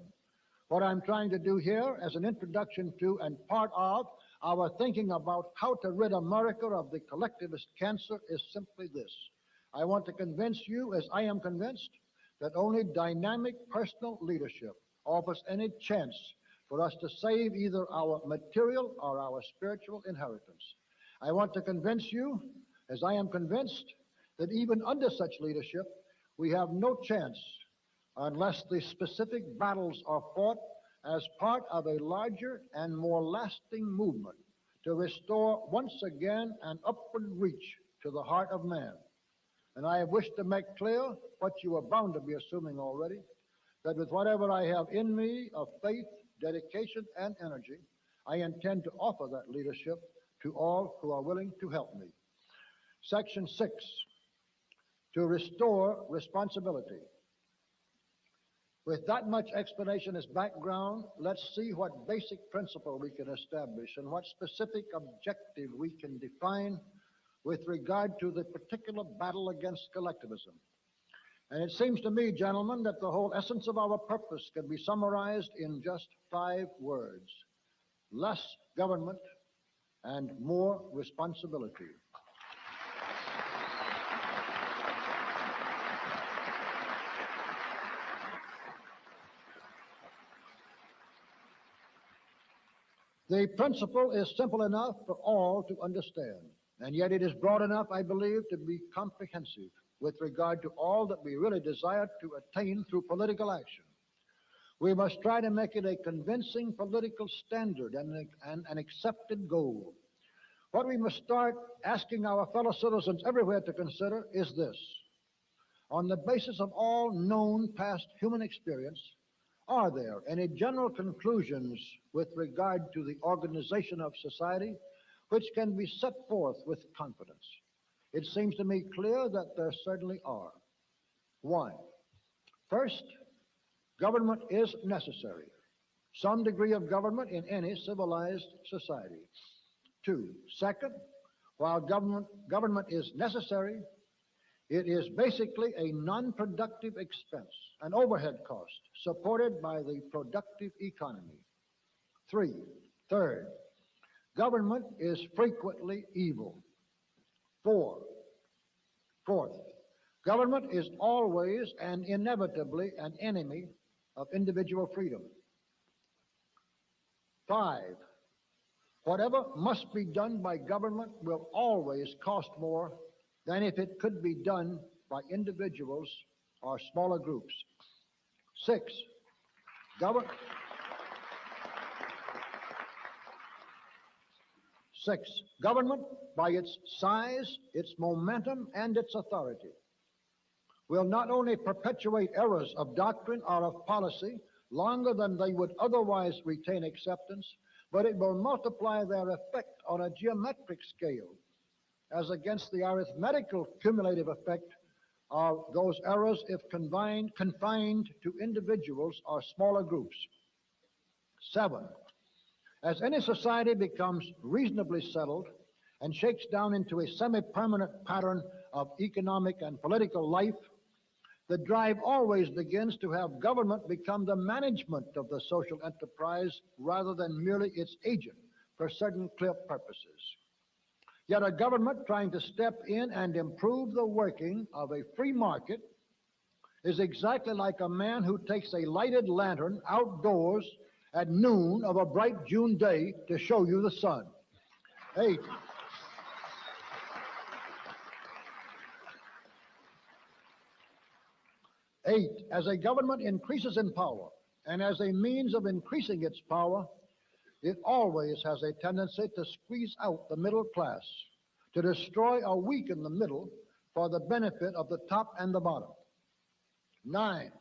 [SPEAKER 2] What I'm trying to do here as an introduction to and part of our thinking about how to rid America of the collectivist cancer is simply this. I want to convince you, as I am convinced, that only dynamic personal leadership offers any chance for us to save either our material or our spiritual inheritance. I want to convince you, as I am convinced, that even under such leadership, we have no chance unless the specific battles are fought as part of a larger and more lasting movement to restore once again an upward reach to the heart of man. And I wish to make clear what you are bound to be assuming already, that with whatever I have in me of faith, dedication, and energy, I intend to offer that leadership to all who are willing to help me. Section 6, to restore responsibility. With that much explanation as background, let's see what basic principle we can establish and what specific objective we can define with regard to the particular battle against collectivism. And it seems to me, gentlemen, that the whole essence of our purpose can be summarized in just 5 words: less government and more responsibility. The principle is simple enough for all to understand, and yet it is broad enough, I believe, to be comprehensive with regard to all that we really desire to attain through political action. We must try to make it a convincing political standard and an accepted goal. What we must start asking our fellow citizens everywhere to consider is this: on the basis of all known past human experience, are there any general conclusions with regard to the organization of society which can be set forth with confidence? it seems to me clear that there certainly are. One, first, government is necessary. Some degree of government in any civilized society. Two, second, while government is necessary, it is basically a non-productive expense, an overhead cost, supported by the productive economy. Third, government is frequently evil. Fourth, government is always and inevitably an enemy of individual freedom. 5, whatever must be done by government will always cost more than if it could be done by individuals or smaller groups. 6, government, by its size, its momentum, and its authority, will not only perpetuate errors of doctrine or of policy longer than they would otherwise retain acceptance, but it will multiply their effect on a geometric scale as against the arithmetical cumulative effect of those errors if confined to individuals or smaller groups. 7, as any society becomes reasonably settled and shakes down into a semi-permanent pattern of economic and political life, the drive always begins to have government become the management of the social enterprise rather than merely its agent for certain clear purposes. Yet a government trying to step in and improve the working of a free market is exactly like a man who takes a lighted lantern outdoors at noon of a bright June day to show you the sun. 8, as a government increases in power and as a means of increasing its power, it always has a tendency to squeeze out the middle class, to destroy or weaken the middle for the benefit of the top and the bottom. 9,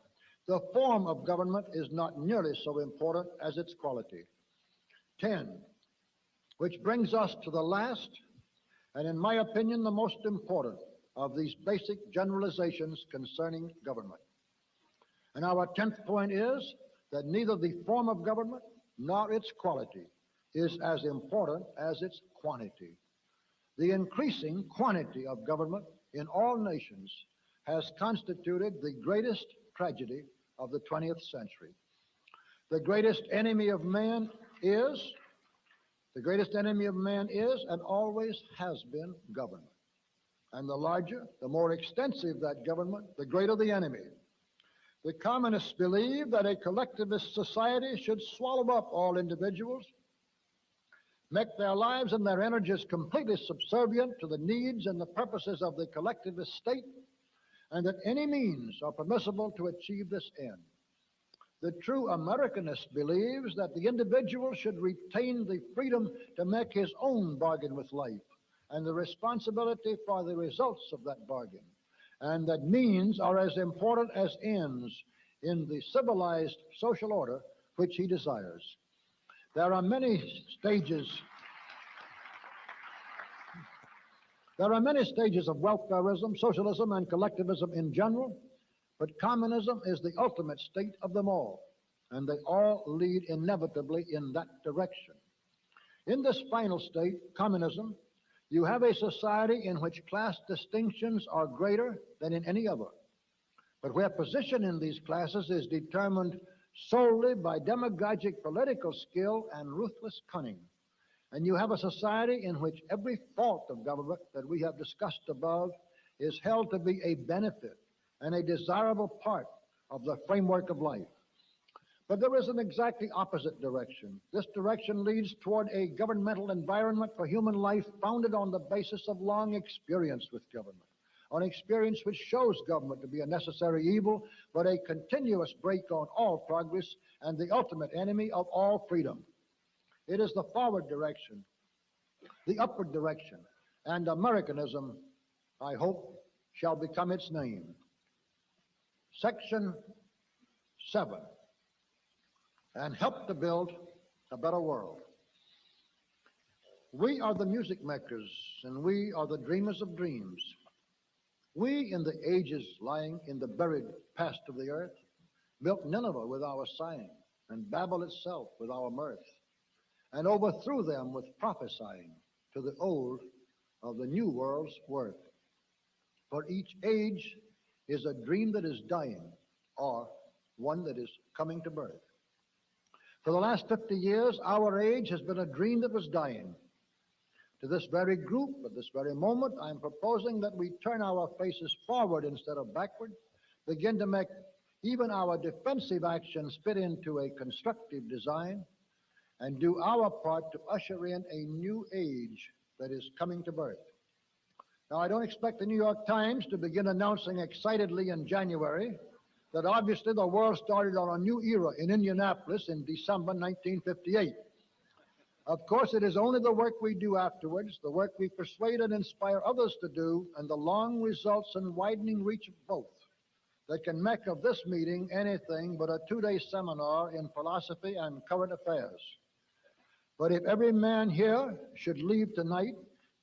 [SPEAKER 2] the form of government is not nearly so important as its quality. 10, which brings us to the last, and in my opinion, the most important of these basic generalizations concerning government. And our 10th point is that neither the form of government nor its quality is as important as its quantity. The increasing quantity of government in all nations has constituted the greatest tragedy of the 20th century. The greatest enemy of man is and always has been government. And the larger, the more extensive that government, the greater the enemy. The communists believe that a collectivist society should swallow up all individuals, make their lives and their energies completely subservient to the needs and the purposes of the collectivist state, and that any means are permissible to achieve this end. The true Americanist believes that the individual should retain the freedom to make his own bargain with life and the responsibility for the results of that bargain, and that means are as important as ends in the civilized social order which he desires. There are many stages of welfarism, socialism, and collectivism in general, but communism is the ultimate state of them all, and they all lead inevitably in that direction. In this final state, communism, you have a society in which class distinctions are greater than in any other, but where position in these classes is determined solely by demagogic political skill and ruthless cunning. And you have a society in which every fault of government that we have discussed above is held to be a benefit and a desirable part of the framework of life. But there is an exactly opposite direction. This direction leads toward a governmental environment for human life founded on the basis of long experience with government, on experience which shows government to be a necessary evil, but a continuous brake on all progress and the ultimate enemy of all freedom. It is the forward direction, the upward direction, and Americanism, I hope, shall become its name. Section 7, and help to build a better world. We are the music makers, and we are the dreamers of dreams. We, in the ages lying in the buried past of the earth, built Nineveh with our sighing, and Babel itself with our mirth, and overthrew them with prophesying to the old of the new world's worth. For each age is a dream that is dying, or one that is coming to birth. For the last 50 years, our age has been a dream that was dying. To this very group, at this very moment, I am proposing that we turn our faces forward instead of backward, begin to make even our defensive actions fit into a constructive design, and do our part to usher in a new age that is coming to birth. Now, I don't expect the New York Times to begin announcing excitedly in January that obviously the world started on a new era in Indianapolis in December 1958. Of course, it is only the work we do afterwards, the work we persuade and inspire others to do, and the long results and widening reach of both that can make of this meeting anything but a two-day seminar in philosophy and current affairs. But if every man here should leave tonight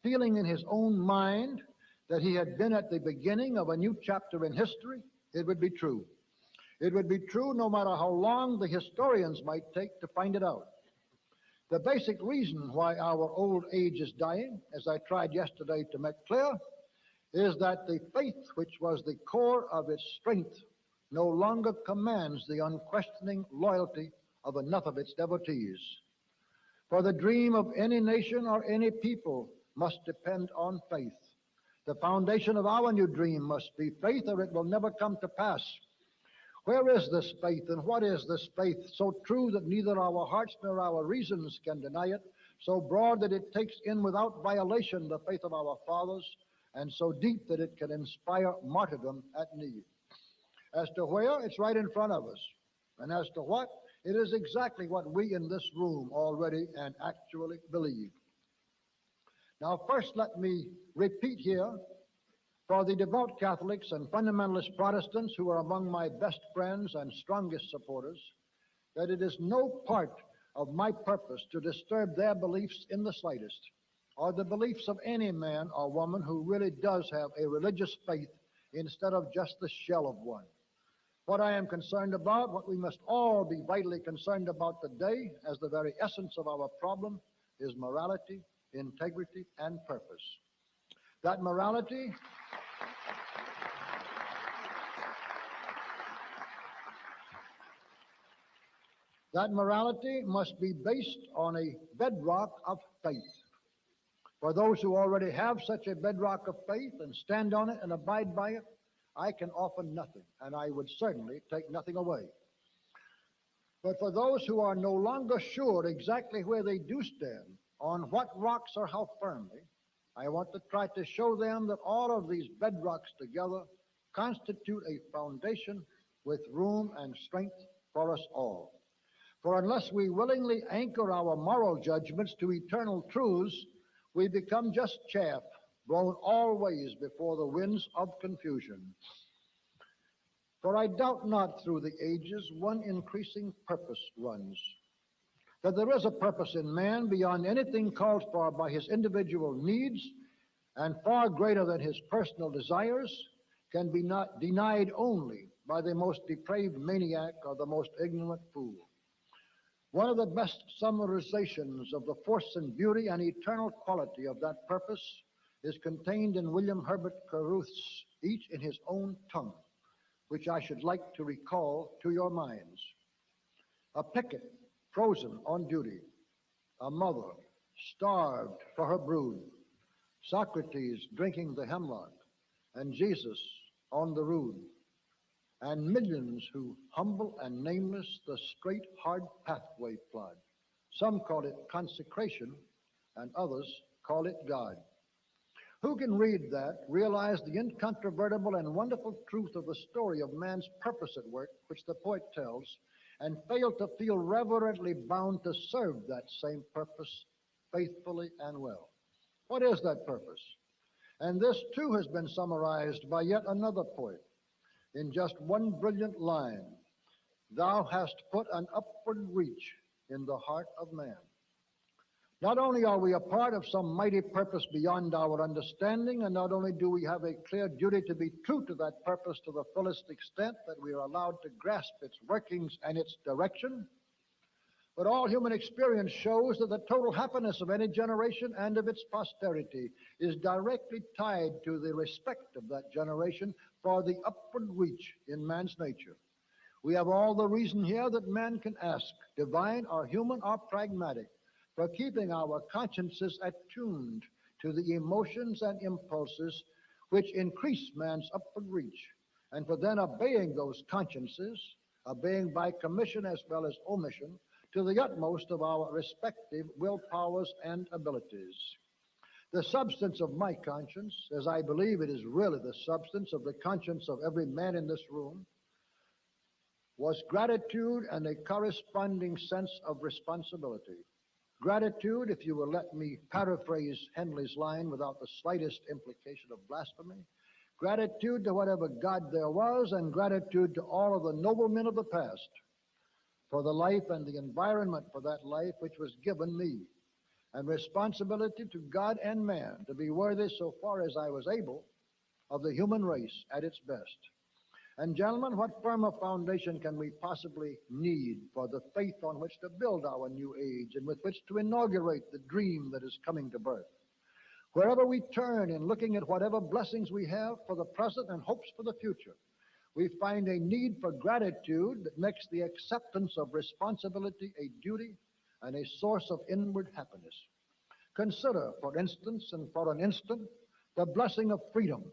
[SPEAKER 2] feeling in his own mind that he had been at the beginning of a new chapter in history, it would be true. It would be true no matter how long the historians might take to find it out. The basic reason why our old age is dying, as I tried yesterday to make clear, is that the faith which was the core of its strength no longer commands the unquestioning loyalty of enough of its devotees. For the dream of any nation or any people must depend on faith. The foundation of our new dream must be faith, or it will never come to pass. Where is this faith, and what is this faith? So true that neither our hearts nor our reasons can deny it, so broad that it takes in without violation the faith of our fathers, and so deep that it can inspire martyrdom at need. As to where, it's right in front of us. And as to what, it is exactly what we in this room already and actually believe. Now, first let me repeat here for the devout Catholics and fundamentalist Protestants who are among my best friends and strongest supporters, that it is no part of my purpose to disturb their beliefs in the slightest, or the beliefs of any man or woman who really does have a religious faith instead of just the shell of one. What I am concerned about, what we must all be vitally concerned about today as the very essence of our problem, is morality, integrity, and purpose. That morality must be based on a bedrock of faith. For those who already have such a bedrock of faith and stand on it and abide by it, I can offer nothing, and I would certainly take nothing away. But for those who are no longer sure exactly where they do stand, on what rocks or how firmly, I want to try to show them that all of these bedrocks together constitute a foundation with room and strength for us all. For unless we willingly anchor our moral judgments to eternal truths, we become just chaff blown all ways before the winds of confusion. For I doubt not through the ages one increasing purpose runs, that there is a purpose in man beyond anything called for by his individual needs, and far greater than his personal desires, can be not denied only by the most depraved maniac or the most ignorant fool. One of the best summarizations of the force and beauty and eternal quality of that purpose is contained in William Herbert Caruth's Each in His Own Tongue, which I should like to recall to your minds. A picket frozen on duty, a mother starved for her brood, Socrates drinking the hemlock, and Jesus on the rood, and millions who, humble and nameless, the straight, hard pathway plod. Some call it consecration, and others call it God. Who can read that, realize the incontrovertible and wonderful truth of the story of man's purpose at work, which the poet tells, and fail to feel reverently bound to serve that same purpose faithfully and well? What is that purpose? And this, too, has been summarized by yet another poet in just one brilliant line: Thou hast put an upward reach in the heart of man. Not only are we a part of some mighty purpose beyond our understanding, and not only do we have a clear duty to be true to that purpose to the fullest extent that we are allowed to grasp its workings and its direction, but all human experience shows that the total happiness of any generation and of its posterity is directly tied to the respect of that generation for the upward reach in man's nature. We have all the reason here that man can ask, divine or human or pragmatic, for keeping our consciences attuned to the emotions and impulses which increase man's upward reach, and for then obeying those consciences, obeying by commission as well as omission, to the utmost of our respective will powers and abilities. The substance of my conscience, as I believe it is really the substance of the conscience of every man in this room, was gratitude and a corresponding sense of responsibility. Gratitude, if you will let me paraphrase Henley's line without the slightest implication of blasphemy, gratitude to whatever God there was, and gratitude to all of the noblemen of the past for the life and the environment for that life which was given me, and responsibility to God and man to be worthy, so far as I was able, of the human race at its best. And gentlemen, what firmer foundation can we possibly need for the faith on which to build our new age and with which to inaugurate the dream that is coming to birth? Wherever we turn in looking at whatever blessings we have for the present and hopes for the future, we find a need for gratitude that makes the acceptance of responsibility a duty and a source of inward happiness. Consider, for instance, and for an instant, the blessing of freedom.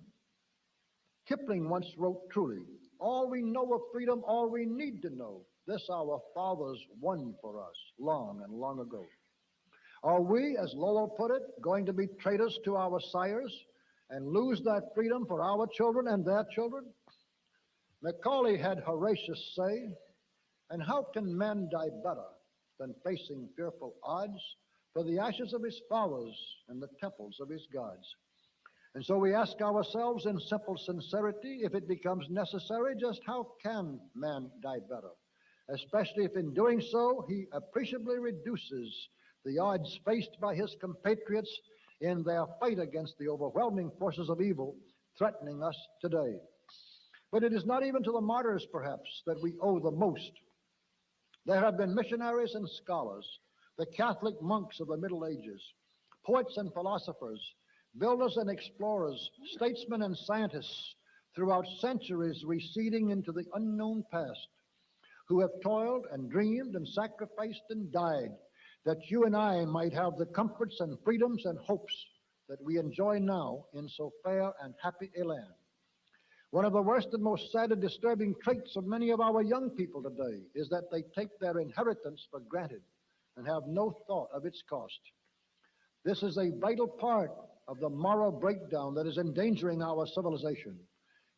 [SPEAKER 2] Kipling once wrote truly, "All we know of freedom, all we need to know, this our fathers won for us long and long ago." Are we, as Lowell put it, going to be traitors to our sires and lose that freedom for our children and their children? Macaulay had Horatius say, "And how can man die better than facing fearful odds for the ashes of his fathers and the temples of his gods?" And so we ask ourselves in simple sincerity, if it becomes necessary, just how can man die better? Especially if in doing so he appreciably reduces the odds faced by his compatriots in their fight against the overwhelming forces of evil threatening us today. But it is not even to the martyrs, perhaps, that we owe the most. There have been missionaries and scholars, the Catholic monks of the Middle Ages, poets and philosophers, builders and explorers, statesmen and scientists throughout centuries receding into the unknown past, who have toiled and dreamed and sacrificed and died that you and I might have the comforts and freedoms and hopes that we enjoy now in so fair and happy a land. One of the worst and most sad and disturbing traits of many of our young people today is that they take their inheritance for granted and have no thought of its cost. This is a vital part of the moral breakdown that is endangering our civilization.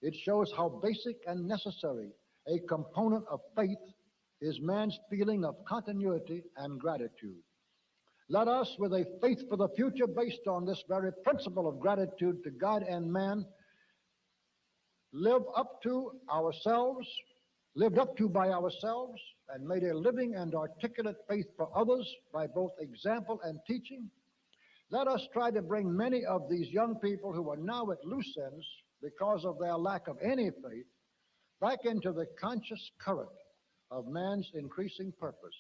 [SPEAKER 2] It shows how basic and necessary a component of faith is man's feeling of continuity and gratitude. Let us, with a faith for the future based on this very principle of gratitude to God and man, lived up to by ourselves, and made a living and articulate faith for others by both example and teaching. Let us try to bring many of these young people who are now at loose ends because of their lack of any faith back into the conscious current of man's increasing purpose.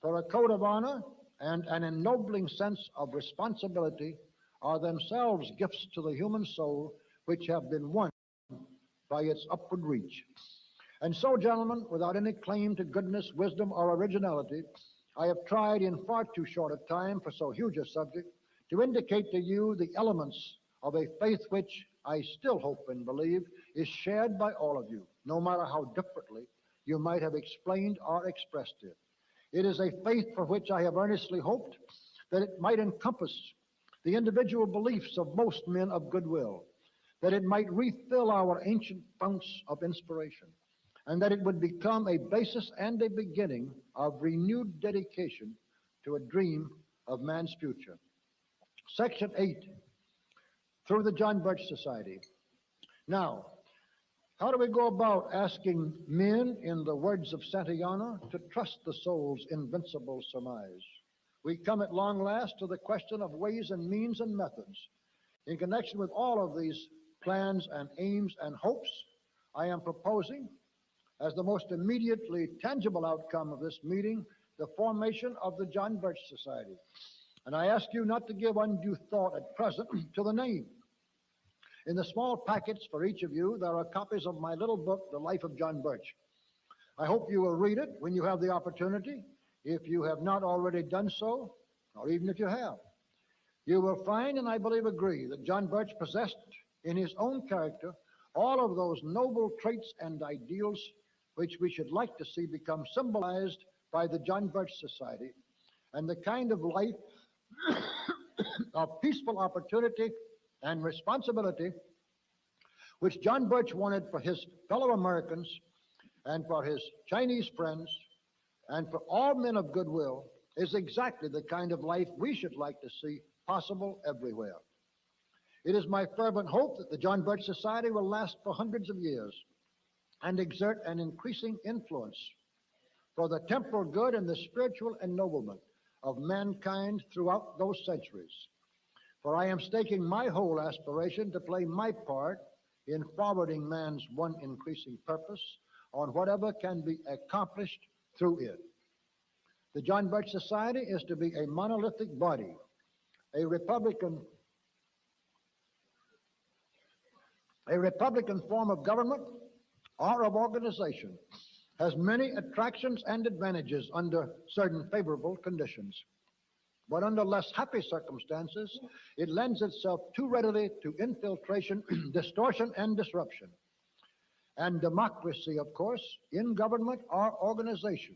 [SPEAKER 2] For a code of honor and an ennobling sense of responsibility are themselves gifts to the human soul which have been won by its upward reach. And so, gentlemen, without any claim to goodness, wisdom, or originality, I have tried in far too short a time for so huge a subject to indicate to you the elements of a faith which I still hope and believe is shared by all of you, no matter how differently you might have explained or expressed it. It is a faith for which I have earnestly hoped that it might encompass the individual beliefs of most men of goodwill, that it might refill our ancient founts of inspiration, and that it would become a basis and a beginning of renewed dedication to a dream of man's future. Section 8, through the John Birch Society. Now, how do we go about asking men, in the words of Santayana, to trust the soul's invincible surmise? we come at long last to the question of ways and means and methods. In connection with all of these plans and aims and hopes, I am proposing, as the most immediately tangible outcome of this meeting, the formation of the John Birch Society. And I ask you not to give undue thought at present to the name. In the small packets for each of you, there are copies of my little book, The Life of John Birch. I hope you will read it when you have the opportunity. If you have not already done so, or even if you have, you will find, and I believe agree, that John Birch possessed in his own character all of those noble traits and ideals which we should like to see become symbolized by the John Birch Society, and the kind of life of peaceful opportunity and responsibility which John Birch wanted for his fellow Americans and for his Chinese friends and for all men of goodwill is exactly the kind of life we should like to see possible everywhere. It is my fervent hope that the John Birch Society will last for hundreds of years and exert an increasing influence for the temporal good and the spiritual ennoblement of mankind throughout those centuries. For I am staking my whole aspiration to play my part in forwarding man's one increasing purpose on whatever can be accomplished through it. The John Birch Society is to be a monolithic body, a Republican form of government or of organization, has many attractions and advantages under certain favorable conditions. But under less happy circumstances, it lends itself too readily to infiltration, distortion, and disruption. And democracy, of course, in government or organization,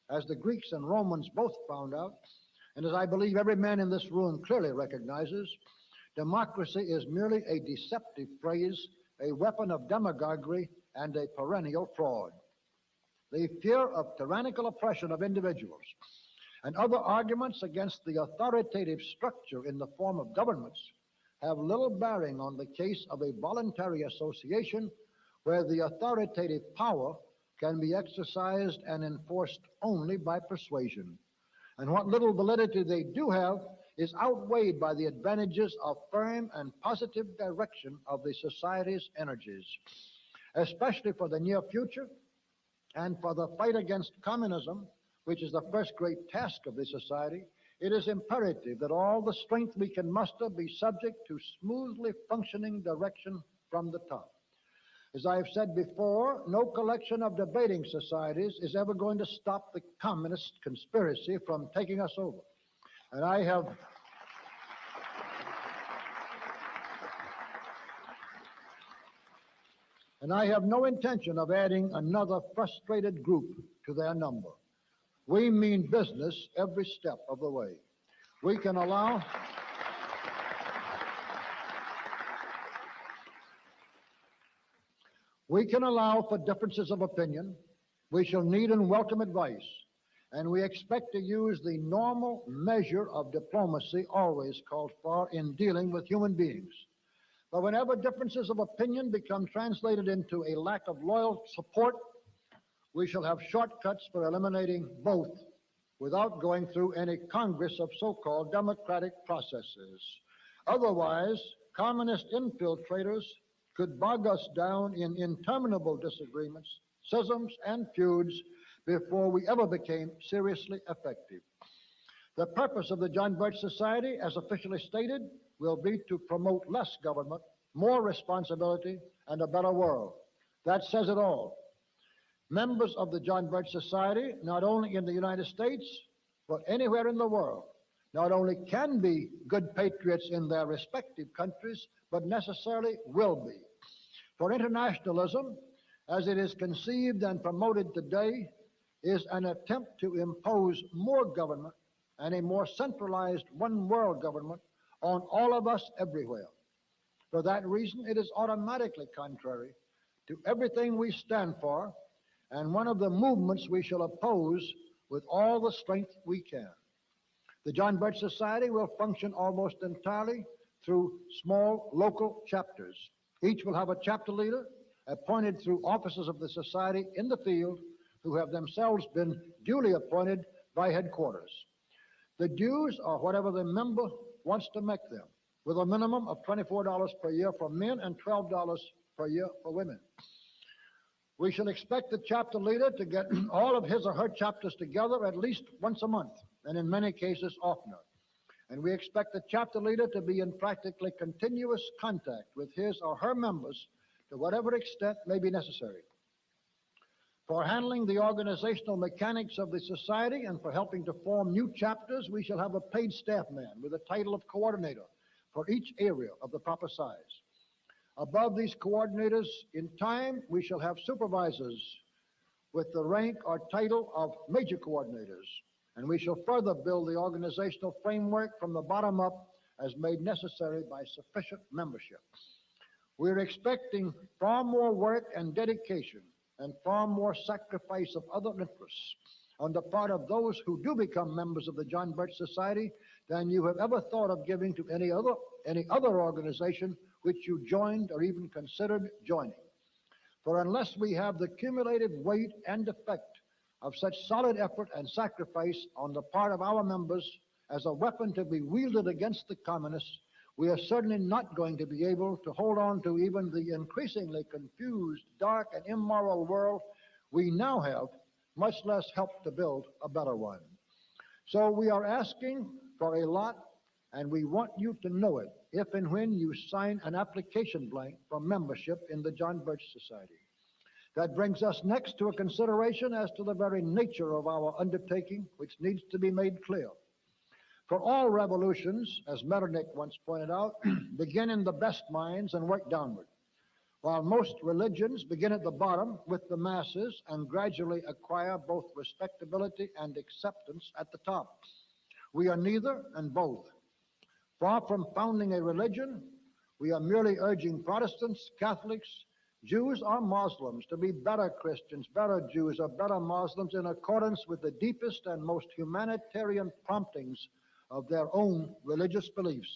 [SPEAKER 2] as the Greeks and Romans both found out, and as I believe every man in this room clearly recognizes, democracy is merely a deceptive phrase, a weapon of demagoguery, and a perennial fraud. The fear of tyrannical oppression of individuals and other arguments against the authoritative structure in the form of governments have little bearing on the case of a voluntary association where the authoritative power can be exercised and enforced only by persuasion. And what little validity they do have is outweighed by the advantages of firm and positive direction of the society's energies. Especially for the near future and for the fight against communism, which is the first great task of the society, it is imperative that all the strength we can muster be subject to smoothly functioning direction from the top. As I have said before, no collection of debating societies is ever going to stop the communist conspiracy from taking us over. And I have no intention of adding another frustrated group to their number. We mean business every step of the way. We can allow for differences of opinion. We shall need and welcome advice, and we expect to use the normal measure of diplomacy always called for in dealing with human beings. But whenever differences of opinion become translated into a lack of loyal support, we shall have shortcuts for eliminating both without going through any congress of so-called democratic processes. Otherwise, communist infiltrators could bog us down in interminable disagreements, schisms, and feuds before we ever became seriously effective. The purpose of the John Birch Society, as officially stated, will be to promote less government, more responsibility, and a better world. That says it all. Members of the John Birch Society, not only in the United States, but anywhere in the world, not only can be good patriots in their respective countries, but necessarily will be. For internationalism, as it is conceived and promoted today, is an attempt to impose more government and a more centralized one world government on all of us everywhere. For that reason, it is automatically contrary to everything we stand for, and one of the movements we shall oppose with all the strength we can. The John Birch Society will function almost entirely through small local chapters. Each will have a chapter leader appointed through officers of the society in the field who have themselves been duly appointed by headquarters. The dues are whatever the member wants to make them, with a minimum of $24 per year for men and $12 per year for women. We shall expect the chapter leader to get all of his or her chapters together at least once a month, and in many cases oftener. And we expect the chapter leader to be in practically continuous contact with his or her members to whatever extent may be necessary. For handling the organizational mechanics of the society and for helping to form new chapters, we shall have a paid staff man with the title of coordinator for each area of the proper size. Above these coordinators, in time, we shall have supervisors with the rank or title of major coordinators, and we shall further build the organizational framework from the bottom up as made necessary by sufficient membership. We're expecting far more work and dedication and far more sacrifice of other interests on the part of those who do become members of the John Birch Society than you have ever thought of giving to any other organization which you joined or even considered joining. For unless we have the cumulative weight and effect of such solid effort and sacrifice on the part of our members as a weapon to be wielded against the communists, we are certainly not going to be able to hold on to even the increasingly confused, dark, and immoral world we now have, much less help to build a better one. So we are asking for a lot, and we want you to know it if and when you sign an application blank for membership in the John Birch Society. That brings us next to a consideration as to the very nature of our undertaking, which needs to be made clear. For all revolutions, as Metternich once pointed out, begin in the best minds and work downward, while most religions begin at the bottom with the masses and gradually acquire both respectability and acceptance at the top. We are neither and both. Far from founding a religion, we are merely urging Protestants, Catholics, Jews, or Muslims to be better Christians, better Jews, or better Muslims in accordance with the deepest and most humanitarian promptings of their own religious beliefs.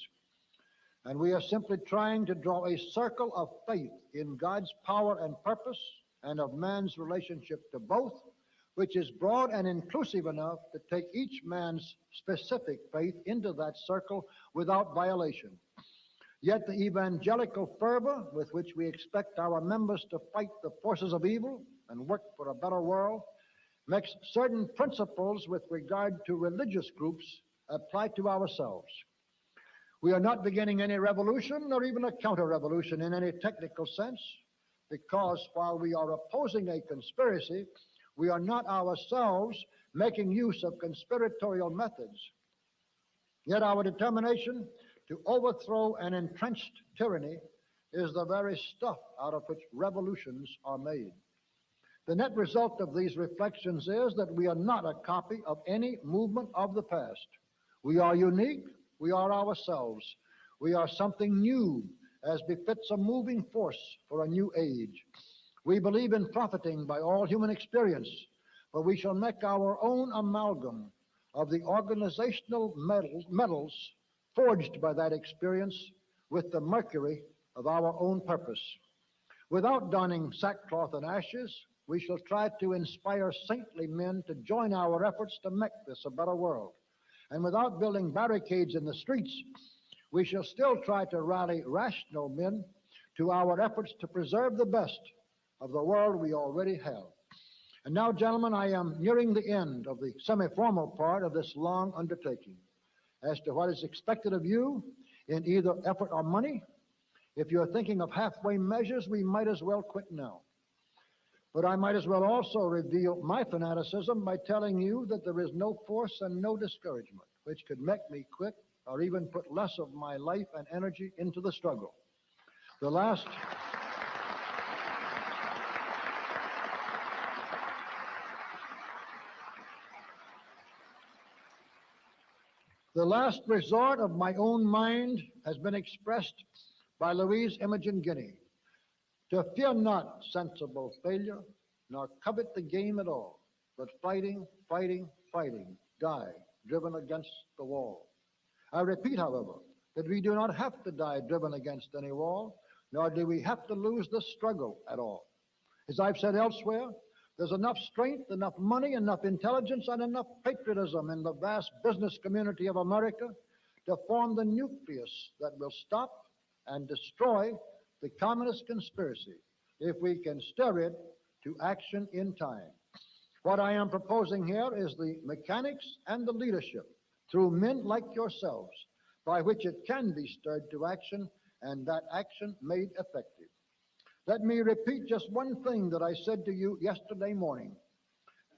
[SPEAKER 2] And we are simply trying to draw a circle of faith in God's power and purpose and of man's relationship to both, which is broad and inclusive enough to take each man's specific faith into that circle without violation. Yet the evangelical fervor with which we expect our members to fight the forces of evil and work for a better world makes certain principles with regard to religious groups apply to ourselves. We are not beginning any revolution or even a counter-revolution in any technical sense, because while we are opposing a conspiracy, we are not ourselves making use of conspiratorial methods. Yet our determination to overthrow an entrenched tyranny is the very stuff out of which revolutions are made. The net result of these reflections is that we are not a copy of any movement of the past. We are unique. We are ourselves. We are something new, as befits a moving force for a new age. We believe in profiting by all human experience, but we shall make our own amalgam of the organizational metals forged by that experience with the mercury of our own purpose. Without donning sackcloth and ashes, we shall try to inspire saintly men to join our efforts to make this a better world. And without building barricades in the streets, we shall still try to rally rational men to our efforts to preserve the best of the world we already have. And now, gentlemen, I am nearing the end of the semi-formal part of this long undertaking. As to what is expected of you in either effort or money, if you're thinking of halfway measures, we might as well quit now. But I might as well also reveal my fanaticism by telling you that there is no force and no discouragement which could make me quit or even put less of my life and energy into the struggle. The last resort of my own mind has been expressed by Louise Imogen Guinea. To fear not sensible failure, nor covet the game at all, but fighting, fighting, fighting, die, driven against the wall. I repeat, however, that we do not have to die driven against any wall, nor do we have to lose the struggle at all. As I've said elsewhere, There's enough strength, enough money, enough intelligence, and enough patriotism in the vast business community of America to form the nucleus that will stop and destroy the communist conspiracy if we can stir it to action in time. What I am proposing here is the mechanics and the leadership through men like yourselves by which it can be stirred to action and that action made effective. Let me repeat just one thing that I said to you yesterday morning.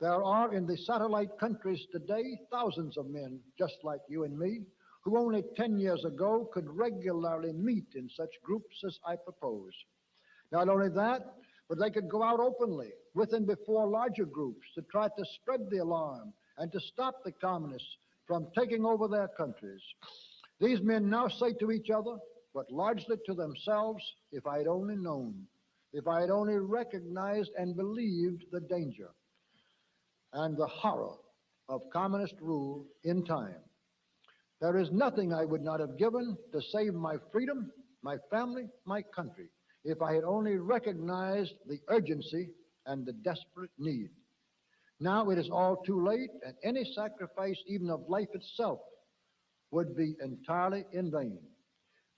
[SPEAKER 2] There are in the satellite countries today thousands of men just like you and me who only 10 years ago could regularly meet in such groups as I propose. Not only that, but they could go out openly with and before larger groups to try to spread the alarm and to stop the communists from taking over their countries. These men now say to each other, but largely to themselves, if I had only known, if I had only recognized and believed the danger and the horror of communist rule in time. There is nothing I would not have given to save my freedom, my family, my country, if I had only recognized the urgency and the desperate need. Now it is all too late, and any sacrifice, even of life itself, would be entirely in vain.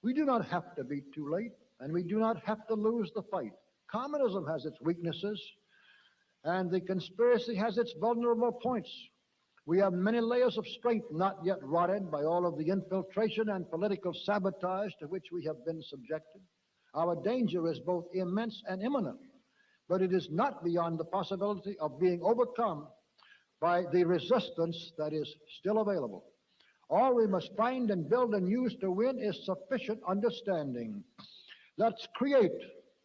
[SPEAKER 2] We do not have to be too late, and we do not have to lose the fight. Communism has its weaknesses, and the conspiracy has its vulnerable points. We have many layers of strength not yet rotted by all of the infiltration and political sabotage to which we have been subjected. Our danger is both immense and imminent, but it is not beyond the possibility of being overcome by the resistance that is still available. All we must find and build and use to win is sufficient understanding. Let's create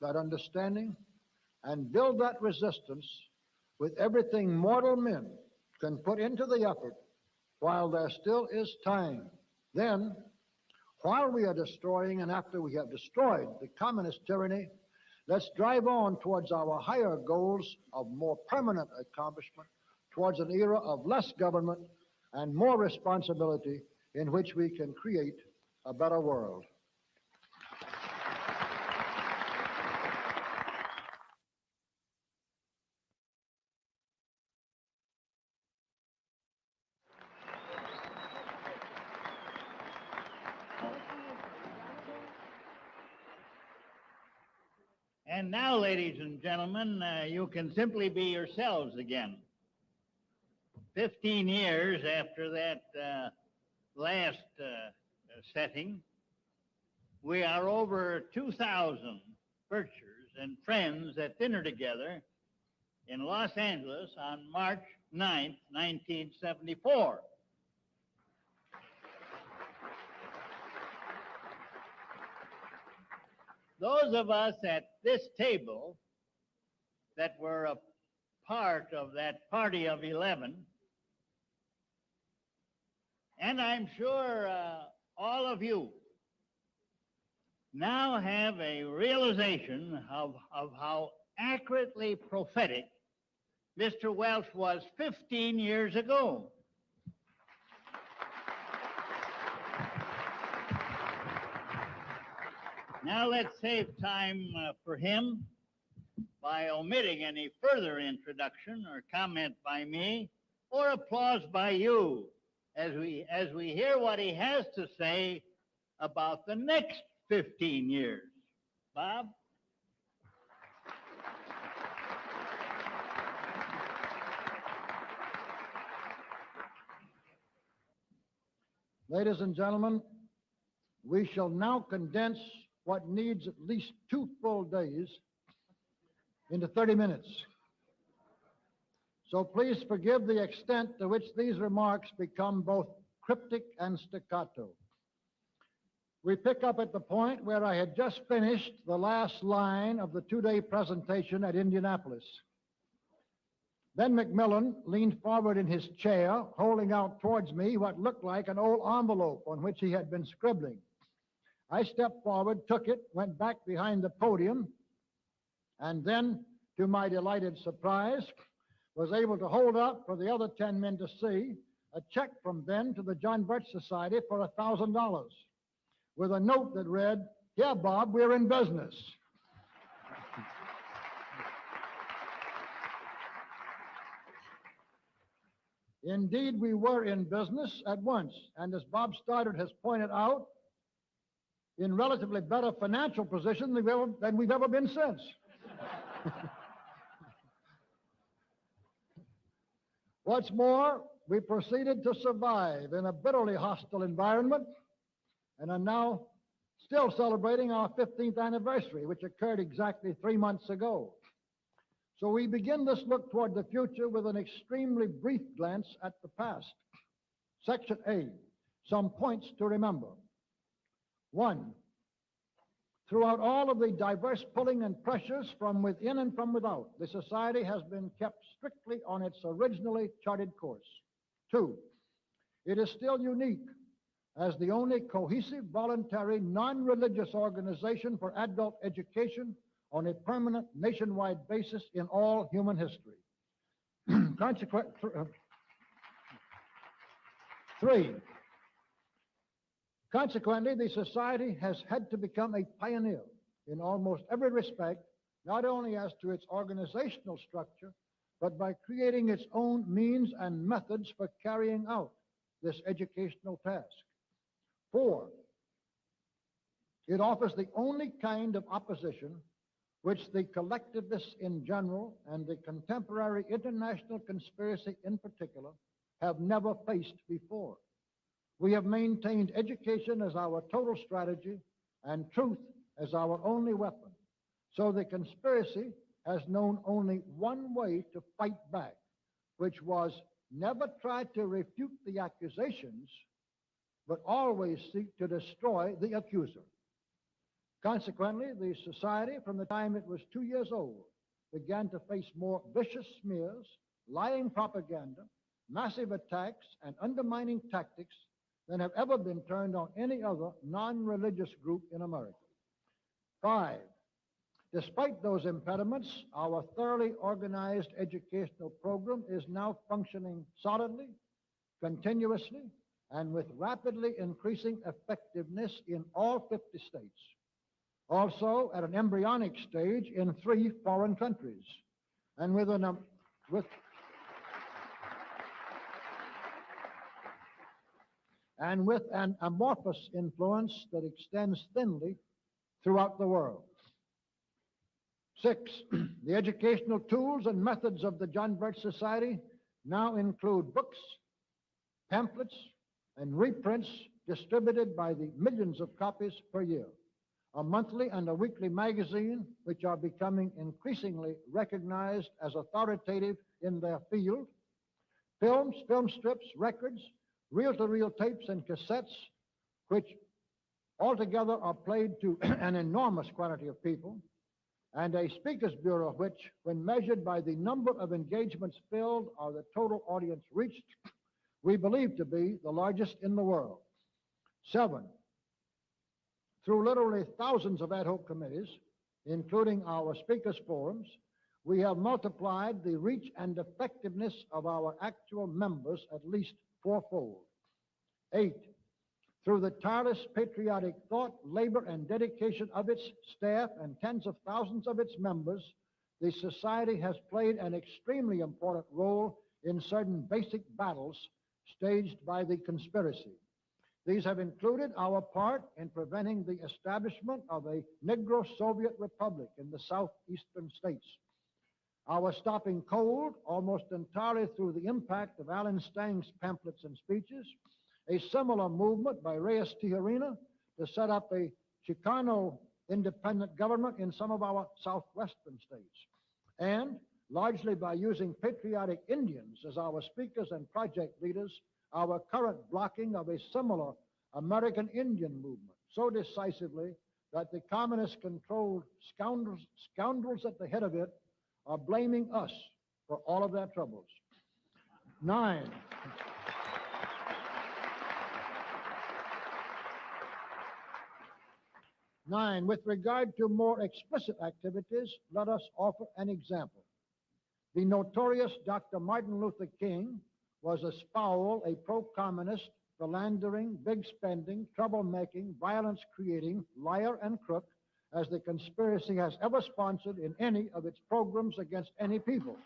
[SPEAKER 2] that understanding and build that resistance with everything mortal men can put into the effort while there still is time. Then, while we are destroying and after we have destroyed the communist tyranny, let's drive on towards our higher goals of more permanent accomplishment, towards an era of less government and more responsibility in which we can create a better world.
[SPEAKER 1] And now, ladies and gentlemen, you can simply be yourselves again. 15 years after that last setting, we are over 2,000 Birchers and friends at dinner together in Los Angeles on March 9th, 1974. Those of us at this table that were a part of that party of 11, and I'm sure all of you now have a realization of how accurately prophetic Mr. Welch was 15 years ago. Now let's save time for him by omitting any further introduction or comment by me or applause by you as we hear what he has to say about the next 15 years. Bob?
[SPEAKER 2] Ladies and gentlemen, we shall now condense what needs at least 2 full days into 30 minutes. So please forgive the extent to which these remarks become both cryptic and staccato. We pick up at the point where I had just finished the last line of the 2-day presentation at Indianapolis. Then McMillan leaned forward in his chair, holding out towards me what looked like an old envelope on which he had been scribbling. I stepped forward, took it, went back behind the podium, and then, to my delighted surprise, was able to hold up for the other 10 men to see a check from Ben to the John Birch Society for $1,000 with a note that read, "Here, Bob, we're in business." Indeed, we were in business at once, and as Bob Stoddard has pointed out, in relatively better financial position than we've ever been since. What's more, we proceeded to survive in a bitterly hostile environment and are now still celebrating our 15th anniversary, which occurred exactly 3 months ago. So we begin this look toward the future with an extremely brief glance at the past. Section A, some points to remember. 1, throughout all of the diverse pulling and pressures from within and from without, the society has been kept strictly on its originally charted course. 2, it is still unique as the only cohesive, voluntary, non-religious organization for adult education on a permanent nationwide basis in all human history. 3, consequently, the society has had to become a pioneer in almost every respect, not only as to its organizational structure, but by creating its own means and methods for carrying out this educational task. 4, it offers the only kind of opposition which the collectivists in general and the contemporary international conspiracy in particular have never faced before. We have maintained education as our total strategy and truth as our only weapon. So the conspiracy has known only one way to fight back, which was never try to refute the accusations, but always seek to destroy the accuser. Consequently, the society, from the time it was 2 years old, began to face more vicious smears, lying propaganda, massive attacks, and undermining tactics than have ever been turned on any other non-religious group in America. 5, despite those impediments, our thoroughly organized educational program is now functioning solidly, continuously, and with rapidly increasing effectiveness in all 50 states. Also at an embryonic stage in 3 foreign countries, and with an amorphous influence that extends thinly throughout the world. 6, the educational tools and methods of the John Birch Society now include books, pamphlets, and reprints distributed by the millions of copies per year, a monthly and a weekly magazine which are becoming increasingly recognized as authoritative in their field, films, film strips, records, reel-to-reel tapes and cassettes, which altogether are played to an enormous quantity of people, and a speakers bureau which, when measured by the number of engagements filled or the total audience reached, we believe to be the largest in the world. 7, through literally thousands of ad hoc committees, including our speakers forums, we have multiplied the reach and effectiveness of our actual members at least 4-fold. 8, through the tireless patriotic thought, labor, and dedication of its staff and tens of thousands of its members, the society has played an extremely important role in certain basic battles staged by the conspiracy. These have included our part in preventing the establishment of a Negro Soviet Republic in the southeastern states, our stopping cold almost entirely through the impact of Alan Stang's pamphlets and speeches, a similar movement by Reyes Tijerina to set up a Chicano independent government in some of our southwestern states, and largely by using patriotic Indians as our speakers and project leaders, our current blocking of a similar American Indian movement so decisively that the communist-controlled scoundrels at the head of it are blaming us for all of their troubles. 9, with regard to more explicit activities, let us offer an example. The notorious Dr. Martin Luther King was as foul a pro-communist, philandering, big-spending, troublemaking, violence-creating, liar and crook as the conspiracy has ever sponsored in any of its programs against any people.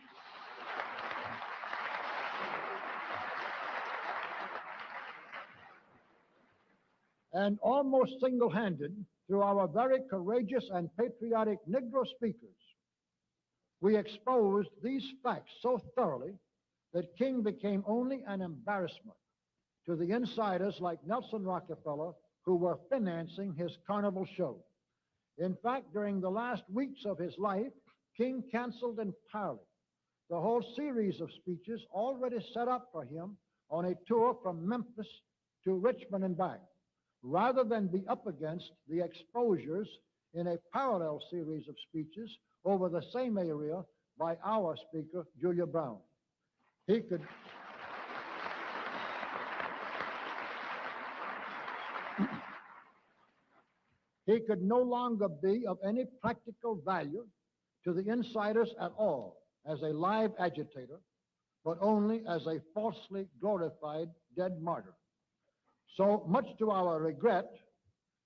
[SPEAKER 2] and almost single-handed through our very courageous and patriotic Negro speakers, we exposed these facts so thoroughly that King became only an embarrassment to the insiders like Nelson Rockefeller who were financing his carnival show. In fact, during the last weeks of his life, King canceled entirely the whole series of speeches already set up for him on a tour from Memphis to Richmond and back, rather than be up against the exposures in a parallel series of speeches over the same area by our speaker, Julia Brown. He could no longer be of any practical value to the insiders at all as a live agitator, but only as a falsely glorified dead martyr. So much to our regret,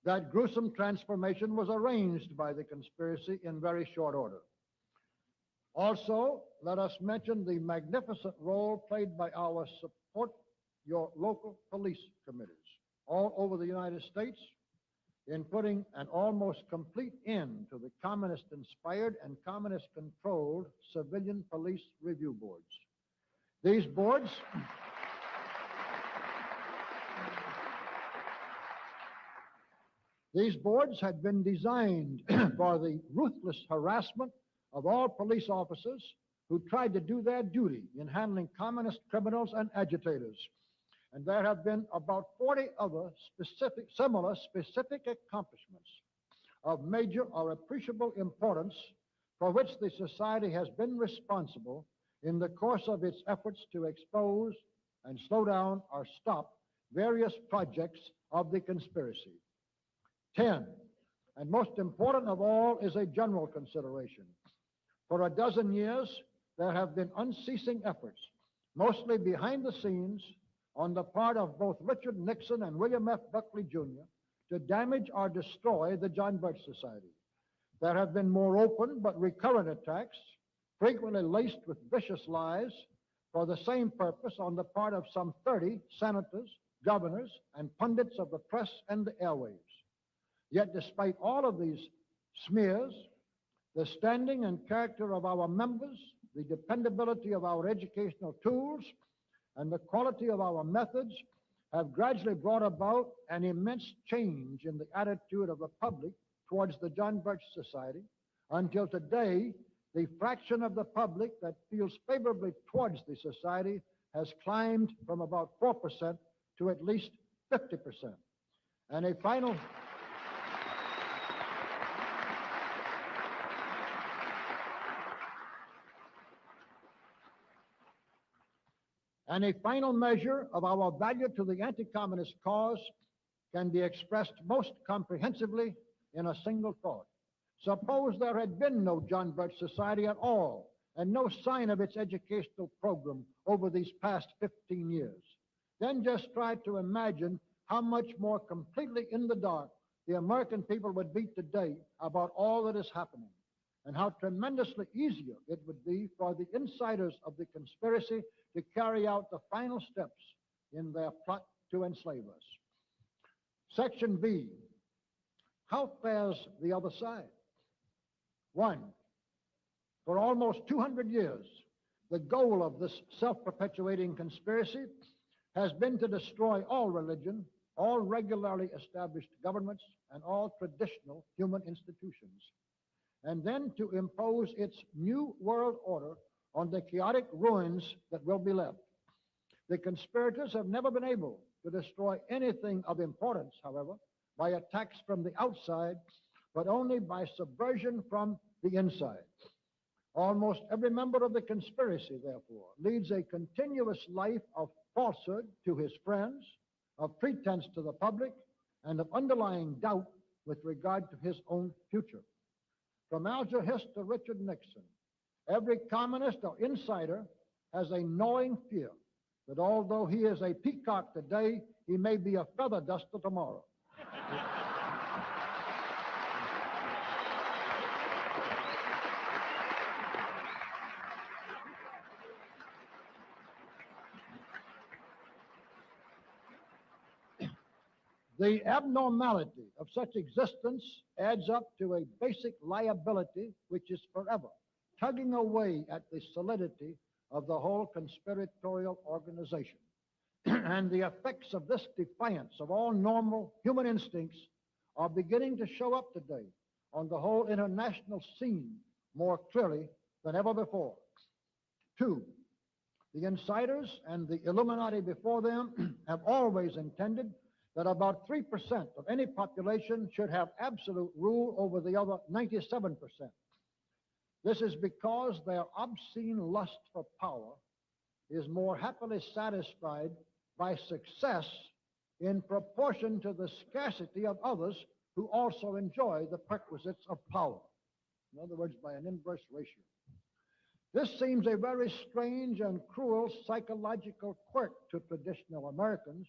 [SPEAKER 2] that gruesome transformation was arranged by the conspiracy in very short order. Also, let us mention the magnificent role played by our Support Your Local Police Committees all over the United States in putting an almost complete end to the communist-inspired and communist-controlled civilian police review boards. These boards had been designed for the ruthless harassment of all police officers who tried to do their duty in handling communist criminals and agitators. And there have been about 40 other similar specific accomplishments of major or appreciable importance for which the Society has been responsible in the course of its efforts to expose and slow down or stop various projects of the conspiracy. 10, and most important of all, is a general consideration. For a dozen years, there have been unceasing efforts, mostly behind the scenes, on the part of both Richard Nixon and William F. Buckley, Jr., to damage or destroy the John Birch Society. There have been more open but recurrent attacks, frequently laced with vicious lies, for the same purpose on the part of some 30 senators, governors, and pundits of the press and the airwaves. Yet despite all of these smears, the standing and character of our members, the dependability of our educational tools, and the quality of our methods have gradually brought about an immense change in the attitude of the public towards the John Birch Society. Until today, the fraction of the public that feels favorably towards the Society has climbed from about 4% to at least 50%. And a final measure of our value to the anti-communist cause can be expressed most comprehensively in a single thought. Suppose there had been no John Birch Society at all, and no sign of its educational program over these past 15 years. Then just try to imagine how much more completely in the dark the American people would be today about all that is happening, and how tremendously easier it would be for the insiders of the conspiracy to carry out the final steps in their plot to enslave us. Section B, how fares the other side? 1, for almost 200 years, the goal of this self-perpetuating conspiracy has been to destroy all religion, all regularly established governments, and all traditional human institutions, and then to impose its new world order on the chaotic ruins that will be left. The conspirators have never been able to destroy anything of importance, however, by attacks from the outside, but only by subversion from the inside. Almost every member of the conspiracy, therefore, leads a continuous life of falsehood to his friends, of pretense to the public, and of underlying doubt with regard to his own future. From Alger Hiss to Richard Nixon, every communist or insider has a gnawing fear that although he is a peacock today, he may be a feather duster tomorrow. The abnormality of such existence adds up to a basic liability which is forever tugging away at the solidity of the whole conspiratorial organization. And the effects of this defiance of all normal human instincts are beginning to show up today on the whole international scene more clearly than ever before. Two, the insiders and the Illuminati before them have always intended that about 3% of any population should have absolute rule over the other 97%. This is because their obscene lust for power is more happily satisfied by success in proportion to the scarcity of others who also enjoy the perquisites of power. In other words, by an inverse ratio. This seems a very strange and cruel psychological quirk to traditional Americans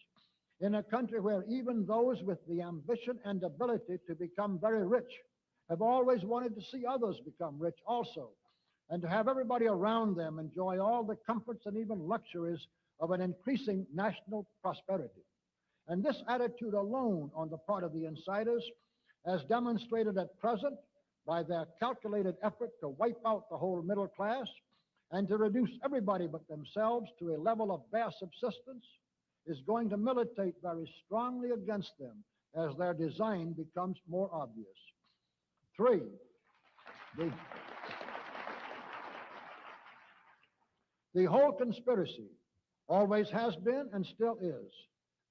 [SPEAKER 2] in a country where even those with the ambition and ability to become very rich have always wanted to see others become rich also, and to have everybody around them enjoy all the comforts and even luxuries of an increasing national prosperity. And this attitude alone on the part of the insiders, as demonstrated at present by their calculated effort to wipe out the whole middle class and to reduce everybody but themselves to a level of bare subsistence, is going to militate very strongly against them as their design becomes more obvious. Three, the whole conspiracy always has been and still is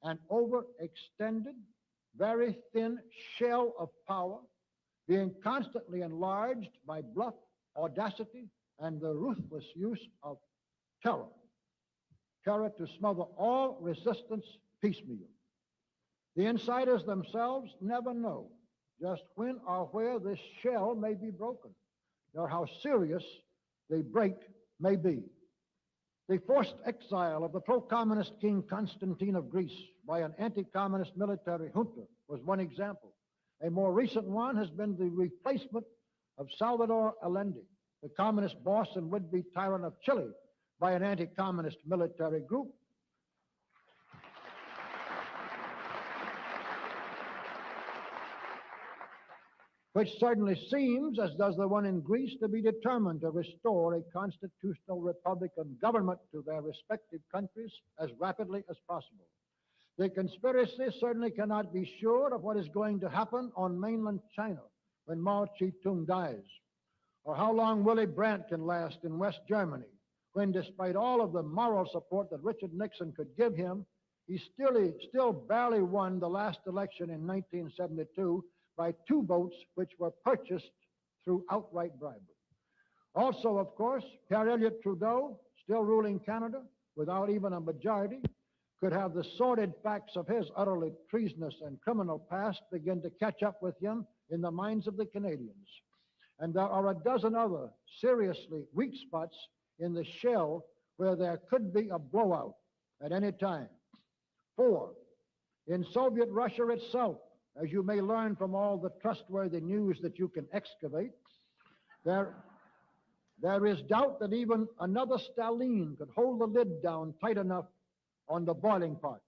[SPEAKER 2] an overextended, very thin shell of power being constantly enlarged by bluff, audacity, and the ruthless use of terror. Terror to smother all resistance piecemeal. The insiders themselves never know just when or where this shell may be broken, nor how serious the break may be. The forced exile of the pro-communist King Constantine of Greece by an anti-communist military junta was one example. A more recent one has been the replacement of Salvador Allende, the communist boss and would-be tyrant of Chile, by an anti-communist military group. Which certainly seems, as does the one in Greece, to be determined to restore a constitutional republican government to their respective countries as rapidly as possible. The conspiracy certainly cannot be sure of what is going to happen on mainland China when Mao Zedong dies, or how long Willy Brandt can last in West Germany, when despite all of the moral support that Richard Nixon could give him, he still barely won the last election in 1972 by 2 votes which were purchased through outright bribery. Also, of course, Pierre-Elliott Trudeau, still ruling Canada without even a majority, could have the sordid facts of his utterly treasonous and criminal past begin to catch up with him in the minds of the Canadians. And there are a dozen other seriously weak spots in the shell where there could be a blowout at any time. 4, in Soviet Russia itself, as you may learn from all the trustworthy news that you can excavate, there is doubt that even another Stalin could hold the lid down tight enough on the boiling pot.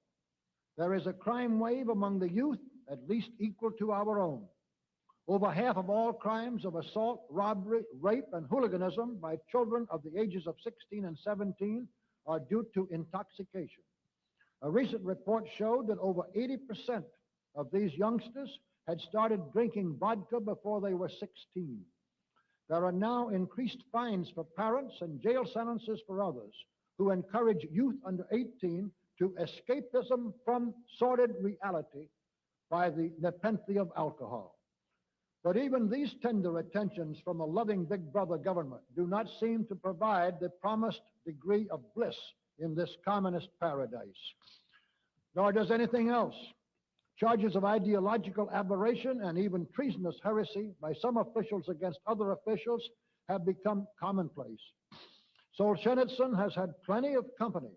[SPEAKER 2] There is a crime wave among the youth at least equal to our own. Over half of all crimes of assault, robbery, rape, and hooliganism by children of the ages of 16 and 17 are due to intoxication. A recent report showed that over 80% of these youngsters had started drinking vodka before they were 16. There are now increased fines for parents and jail sentences for others who encourage youth under 18 to escapism from sordid reality by the nepenthe of alcohol. But even these tender attentions from a loving big brother government do not seem to provide the promised degree of bliss in this communist paradise. Nor does anything else. Charges of ideological aberration and even treasonous heresy by some officials against other officials have become commonplace. Solzhenitsyn has had plenty of company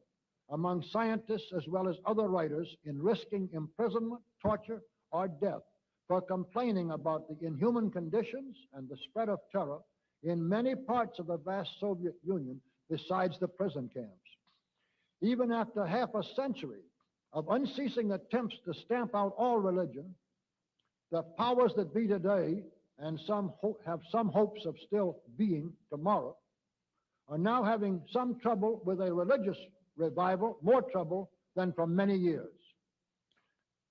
[SPEAKER 2] among scientists as well as other writers in risking imprisonment, torture, or death for complaining about the inhuman conditions and the spread of terror in many parts of the vast Soviet Union besides the prison camps. Even after half a century of unceasing attempts to stamp out all religion, the powers that be today, and have some hopes of still being tomorrow, are now having some trouble with a religious revival, more trouble than for many years.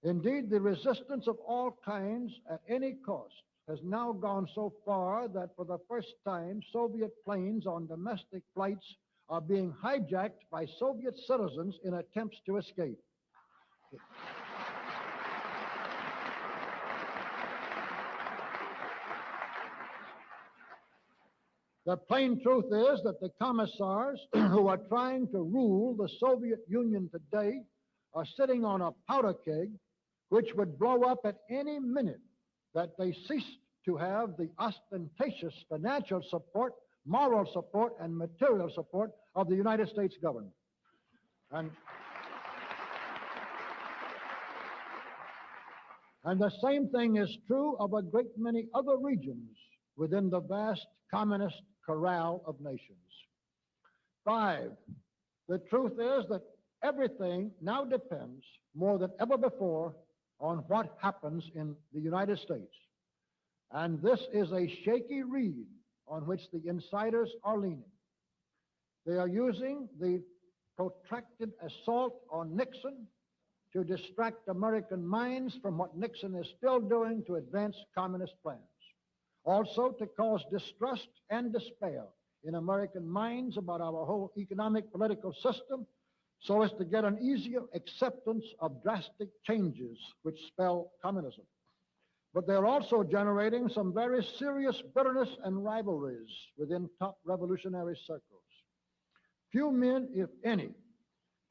[SPEAKER 2] Indeed, the resistance of all kinds at any cost has now gone so far that for the first time, Soviet planes on domestic flights are being hijacked by Soviet citizens in attempts to escape. The plain truth is that the commissars who are trying to rule the Soviet Union today are sitting on a powder keg which would blow up at any minute that they ceased to have the ostentatious financial support, moral support, and material support of the United States government. And the same thing is true of a great many other regions within the vast communist corral of nations. 5, the truth is that everything now depends more than ever before on what happens in the United States. And this is a shaky reed on which the insiders are leaning. They are using the protracted assault on Nixon to distract American minds from what Nixon is still doing to advance communist plans. Also to cause distrust and despair in American minds about our whole economic political system, so as to get an easier acceptance of drastic changes which spell communism. But they're also generating some very serious bitterness and rivalries within top revolutionary circles. Few men, if any,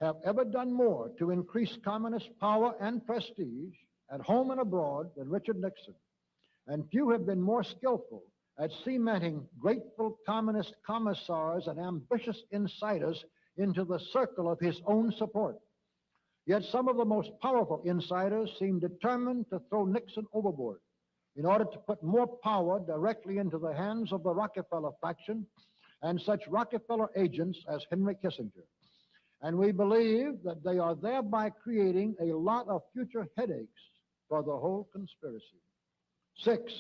[SPEAKER 2] have ever done more to increase communist power and prestige at home and abroad than Richard Nixon. And few have been more skillful at cementing grateful communist commissars and ambitious insiders into the circle of his own support. Yet some of the most powerful insiders seem determined to throw Nixon overboard in order to put more power directly into the hands of the Rockefeller faction and such Rockefeller agents as Henry Kissinger. And we believe that they are thereby creating a lot of future headaches for the whole conspiracy. 6,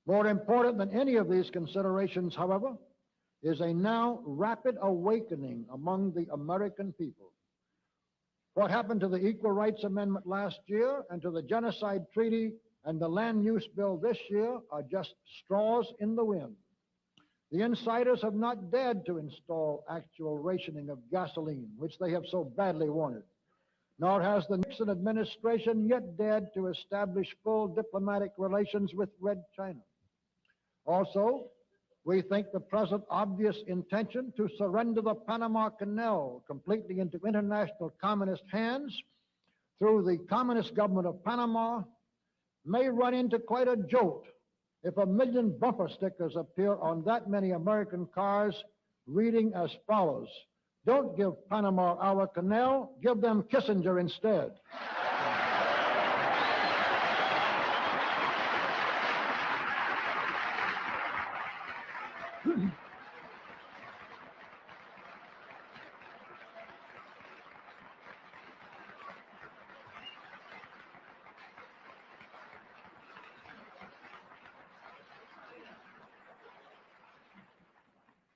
[SPEAKER 2] more important than any of these considerations, however, is a now rapid awakening among the American people. What happened to the Equal Rights Amendment last year and to the Genocide Treaty and the Land Use Bill this year are just straws in the wind. The insiders have not dared to install actual rationing of gasoline, which they have so badly wanted. Nor has the Nixon administration yet dared to establish full diplomatic relations with Red China. Also, we think the present obvious intention to surrender the Panama Canal completely into international communist hands through the communist government of Panama may run into quite a jolt if 1 million bumper stickers appear on that many American cars reading as follows: "Don't give Panama our canal, give them Kissinger instead."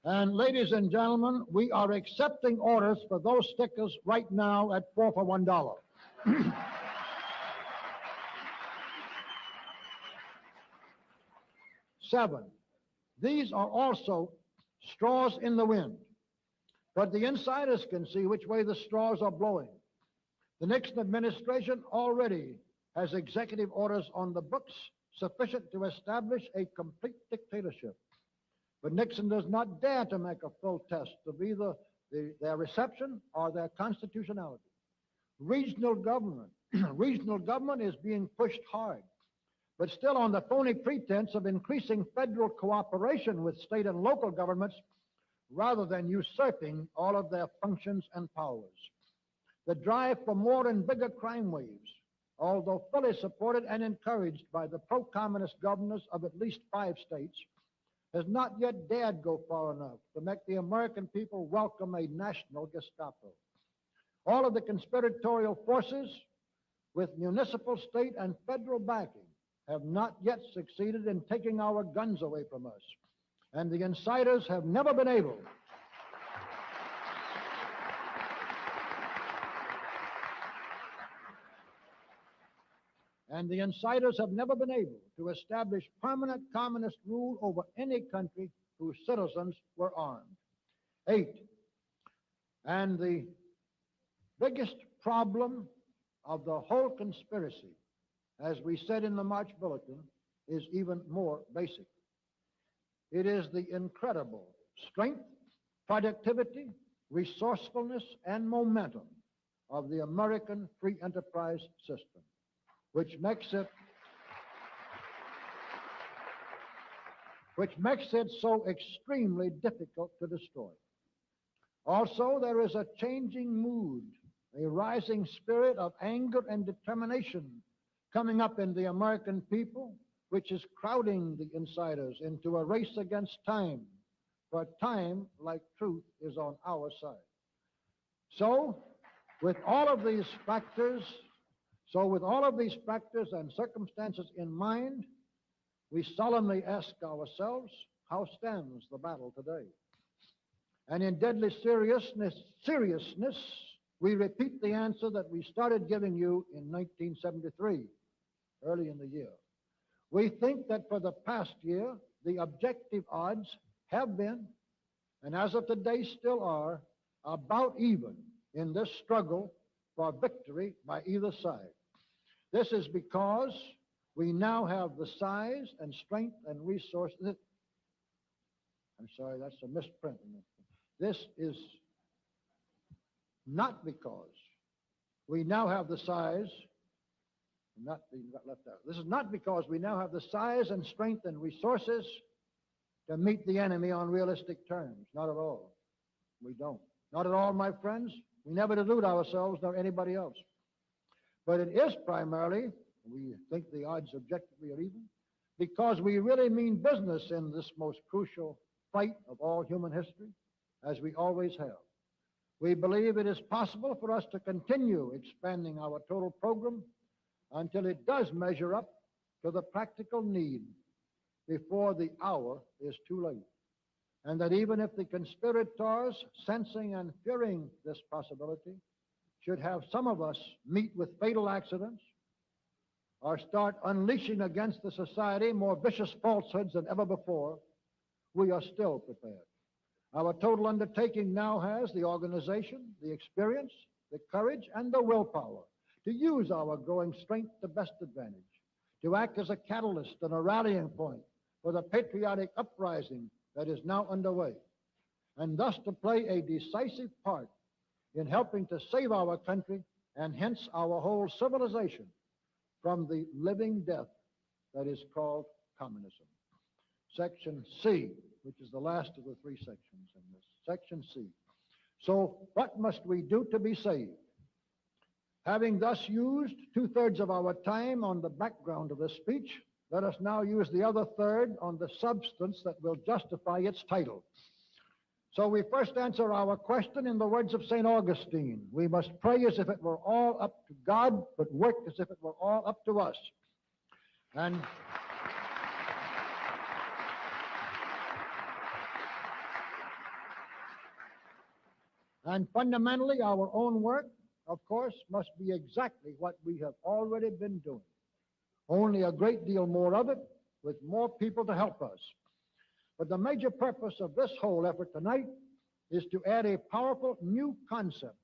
[SPEAKER 2] And ladies and gentlemen, we are accepting orders for those stickers right now at 4 for $1. 7, these are also straws in the wind, but the insiders can see which way the straws are blowing. The Nixon administration already has executive orders on the books sufficient to establish a complete dictatorship. But Nixon does not dare to make a full test of either their reception or their constitutionality. Regional government is being pushed hard, but still on the phony pretense of increasing federal cooperation with state and local governments rather than usurping all of their functions and powers. The drive for more and bigger crime waves, although fully supported and encouraged by the pro-communist governors of at least 5 states, has not yet dared go far enough to make the American people welcome a national Gestapo. All of the conspiratorial forces with municipal, state, and federal backing have not yet succeeded in taking our guns away from us. And the insiders have never been able to establish permanent communist rule over any country whose citizens were armed. 8, and the biggest problem of the whole conspiracy, as we said in the March Bulletin, is even more basic. It is the incredible strength, productivity, resourcefulness, and momentum of the American free enterprise system, which makes it so extremely difficult to destroy. Also, there is a changing mood, a rising spirit of anger and determination coming up in the American people, which is crowding the insiders into a race against time, for time, like truth, is on our side. So, with all of these factors and circumstances in mind, we solemnly ask ourselves, how stands the battle today? And in deadly seriousness, we repeat the answer that we started giving you in 1973, early in the year. We think that for the past year, the objective odds have been, and as of today still are, about even in this struggle for victory by either side. This is because we now have the size and strength and resources. I'm sorry, that's a misprint. This is not because we now have the size, This is not because we now have the size and strength and resources to meet the enemy on realistic terms. Not at all. We don't. Not at all, my friends. We never delude ourselves nor anybody else. But it is primarily, we think the odds objectively are even, because we really mean business in this most crucial fight of all human history, as we always have. We believe it is possible for us to continue expanding our total program until it does measure up to the practical need before the hour is too late. And that even if the conspirators, sensing and fearing this possibility, should have some of us meet with fatal accidents or start unleashing against the society more vicious falsehoods than ever before, we are still prepared. Our total undertaking now has the organization, the experience, the courage, and the willpower to use our growing strength to best advantage, to act as a catalyst and a rallying point for the patriotic uprising that is now underway, and thus to play a decisive part in helping to save our country and hence our whole civilization from the living death that is called communism. Section C, which is the last of the 3 sections in this. Section C. So what must we do to be saved? Having thus used 2/3 of our time on the background of this speech, let us now use the other third on the substance that will justify its title. So we first answer our question in the words of St. Augustine. We must pray as if it were all up to God, but work as if it were all up to us. And fundamentally, our own work, of course, must be exactly what we have already been doing. Only a great deal more of it, with more people to help us. But the major purpose of this whole effort tonight is to add a powerful new concept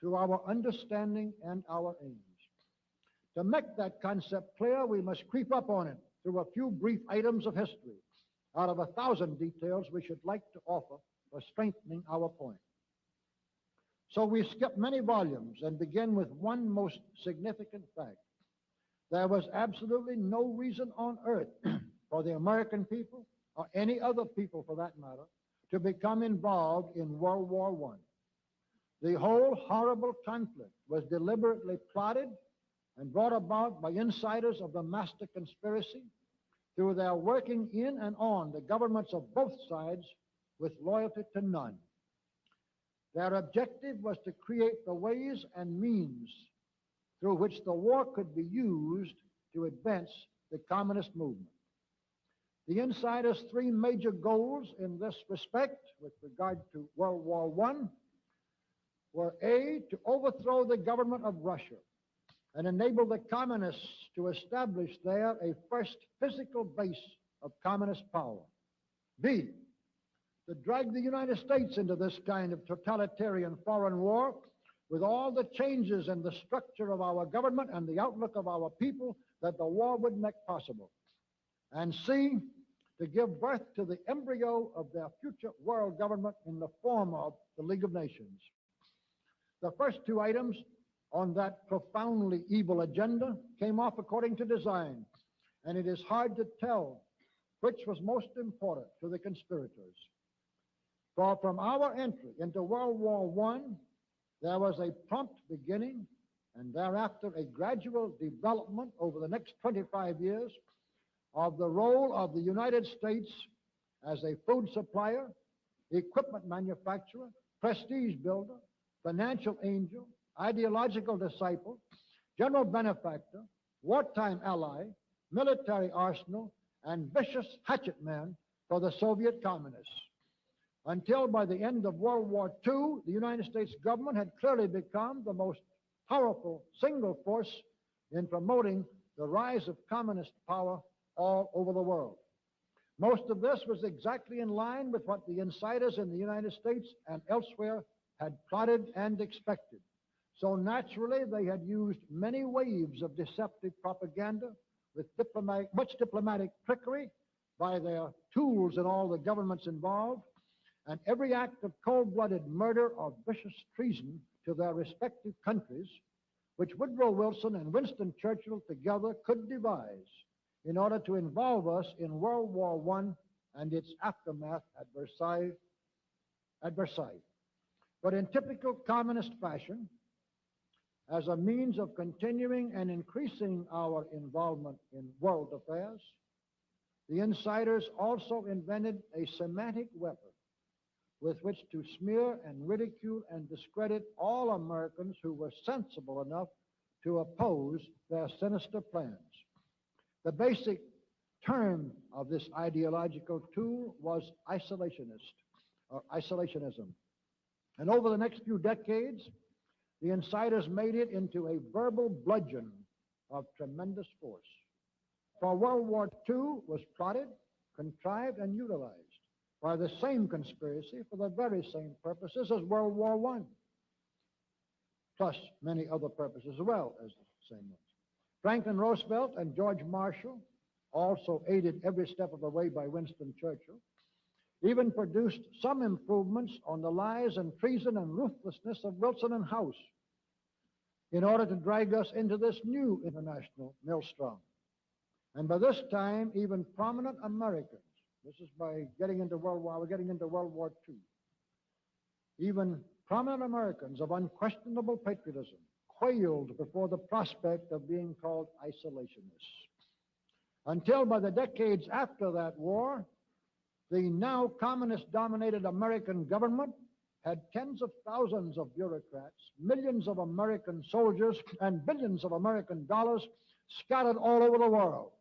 [SPEAKER 2] to our understanding and our aims. To make that concept clear, we must creep up on it through a few brief items of history out of 1,000 details we should like to offer for strengthening our point. So we skip many volumes and begin with one most significant fact. There was absolutely no reason on earth for the American people, or any other people for that matter, to become involved in World War I. The whole horrible conflict was deliberately plotted and brought about by insiders of the master conspiracy through their working in and on the governments of both sides with loyalty to none. Their objective was to create the ways and means through which the war could be used to advance the communist movement. The insiders' three major goals in this respect, with regard to World War I, were A, to overthrow the government of Russia and enable the communists to establish there a first physical base of communist power. B, to drag the United States into this kind of totalitarian foreign war with all the changes in the structure of our government and the outlook of our people that the war would make possible. And C, to give birth to the embryo of their future world government in the form of the League of Nations. The first two items on that profoundly evil agenda came off according to design, and it is hard to tell which was most important to the conspirators. For from our entry into World War I, there was a prompt beginning and thereafter a gradual development over the next 25 years of the role of the United States as a food supplier, equipment manufacturer, prestige builder, financial angel, ideological disciple, general benefactor, wartime ally, military arsenal, and vicious hatchet man for the Soviet communists. Until by the end of World War II, the United States government had clearly become the most powerful single force in promoting the rise of communist power all over the world. Most of this was exactly in line with what the insiders in the United States and elsewhere had plotted and expected. So naturally, they had used many waves of deceptive propaganda with much diplomatic trickery by their tools in all the governments involved, and every act of cold-blooded murder or vicious treason to their respective countries, which Woodrow Wilson and Winston Churchill together could devise in order to involve us in World War I and its aftermath at Versailles. But in typical communist fashion, as a means of continuing and increasing our involvement in world affairs, the insiders also invented a semantic weapon with which to smear and ridicule and discredit all Americans who were sensible enough to oppose their sinister plans. The basic term of this ideological tool was isolationist, or isolationism. And over the next few decades, the insiders made it into a verbal bludgeon of tremendous force. For World War II was plotted, contrived, and utilized by the same conspiracy for the very same purposes as World War I, plus many other purposes as well as the same ones. Franklin Roosevelt and George Marshall, also aided every step of the way by Winston Churchill, even produced some improvements on the lies and treason and ruthlessness of Wilson and House in order to drag us into this new international maelstrom. And by this time, even prominent Americans, this is by getting into World War II, even prominent Americans of unquestionable patriotism quailed before the prospect of being called isolationists. Until by the decades after that war, the now communist-dominated American government had tens of thousands of bureaucrats, millions of American soldiers, and billions of American dollars scattered all over the world.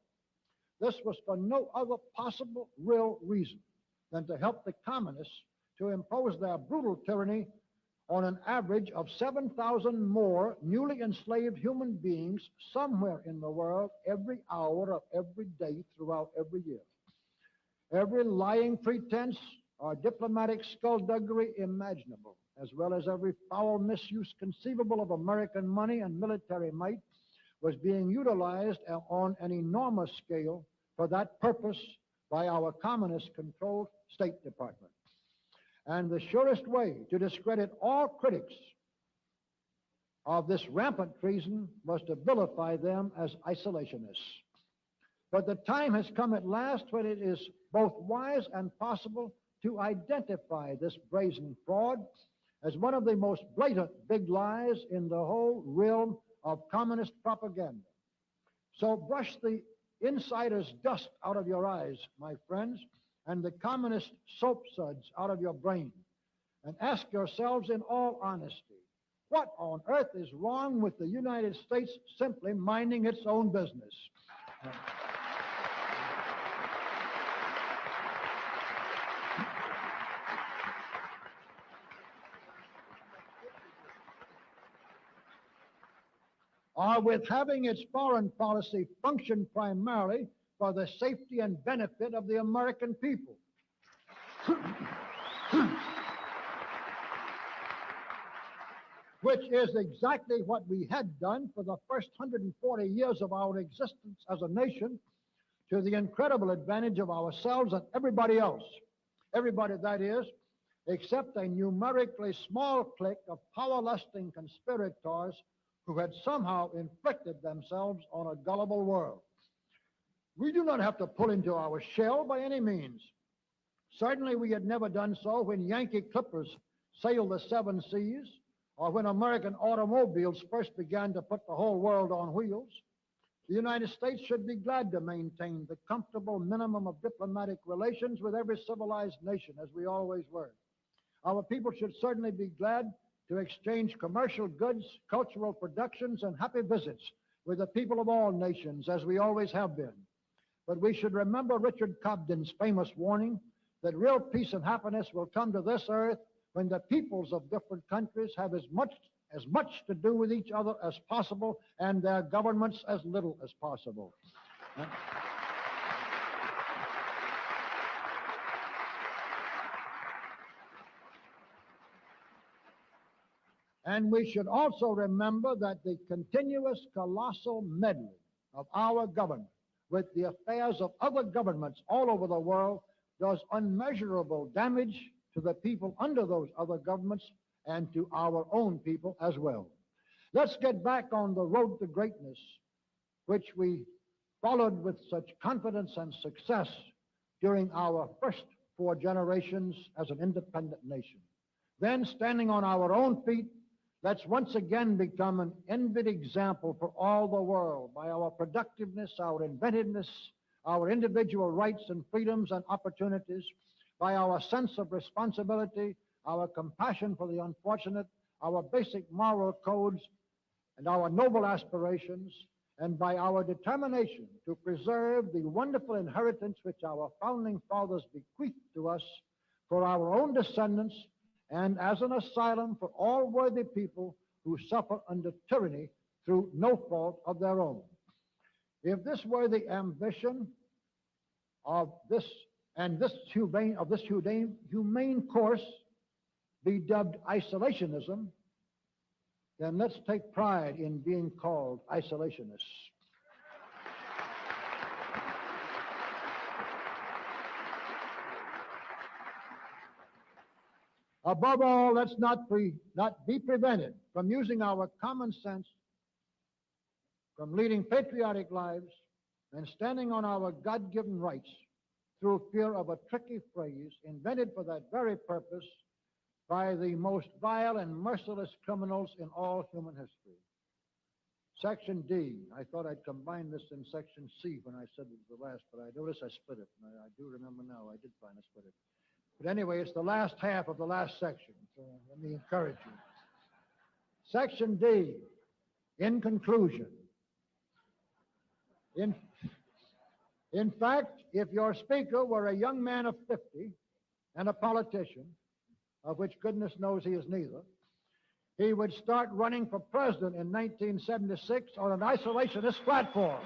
[SPEAKER 2] This was for no other possible real reason than to help the communists to impose their brutal tyranny on an average of 7,000 more newly enslaved human beings somewhere in the world every hour of every day throughout every year. Every lying pretense or diplomatic skullduggery imaginable, as well as every foul misuse conceivable of American money and military might, was being utilized on an enormous scale for that purpose by our communist-controlled State Department. And the surest way to discredit all critics of this rampant treason was to vilify them as isolationists. But the time has come at last when it is both wise and possible to identify this brazen fraud as one of the most blatant big lies in the whole realm of communist propaganda. So brush the insider's dust out of your eyes, my friends, and the communist soap suds out of your brain, and ask yourselves in all honesty, what on earth is wrong with the United States simply minding its own business? Or with having its foreign policy function primarily for the safety and benefit of the American people? Which is exactly what we had done for the first 140 years of our existence as a nation, to the incredible advantage of ourselves and everybody else. Everybody, that is, except a numerically small clique of power-lusting conspirators who had somehow inflicted themselves on a gullible world. We do not have to pull into our shell by any means. Certainly we had never done so when Yankee clippers sailed the seven seas, or when American automobiles first began to put the whole world on wheels. The United States should be glad to maintain the comfortable minimum of diplomatic relations with every civilized nation, as we always were. Our people should certainly be glad to exchange commercial goods, cultural productions, and happy visits with the people of all nations, as we always have been. But we should remember Richard Cobden's famous warning that real peace and happiness will come to this earth when the peoples of different countries have as much to do with each other as possible and their governments as little as possible. And we should also remember that the continuous colossal meddling of our government with the affairs of other governments all over the world does unmeasurable damage to the people under those other governments and to our own people as well. Let's get back on the road to greatness, which we followed with such confidence and success during our first 4 generations as an independent nation. Then, standing on our own feet, let's once again become an envied example for all the world by our productiveness, our inventiveness, our individual rights and freedoms and opportunities, by our sense of responsibility, our compassion for the unfortunate, our basic moral codes, and our noble aspirations, and by our determination to preserve the wonderful inheritance which our founding fathers bequeathed to us for our own descendants and as an asylum for all worthy people who suffer under tyranny through no fault of their own. If this were the ambition of this humane course be dubbed isolationism, then let's take pride in being called isolationists. Above all, let's not be prevented from using our common sense, from leading patriotic lives, and standing on our God-given rights through fear of a tricky phrase invented for that very purpose by the most vile and merciless criminals in all human history. Section D. I thought I'd combine this in Section C when I said it was the last, but I noticed I split it. And I do remember now I did find I split it. But anyway, it's the last half of the last section, so let me encourage you. Section D. In conclusion. In fact, if your speaker were a young man of 50 and a politician, of which goodness knows he is neither, he would start running for president in 1976 on an isolationist platform.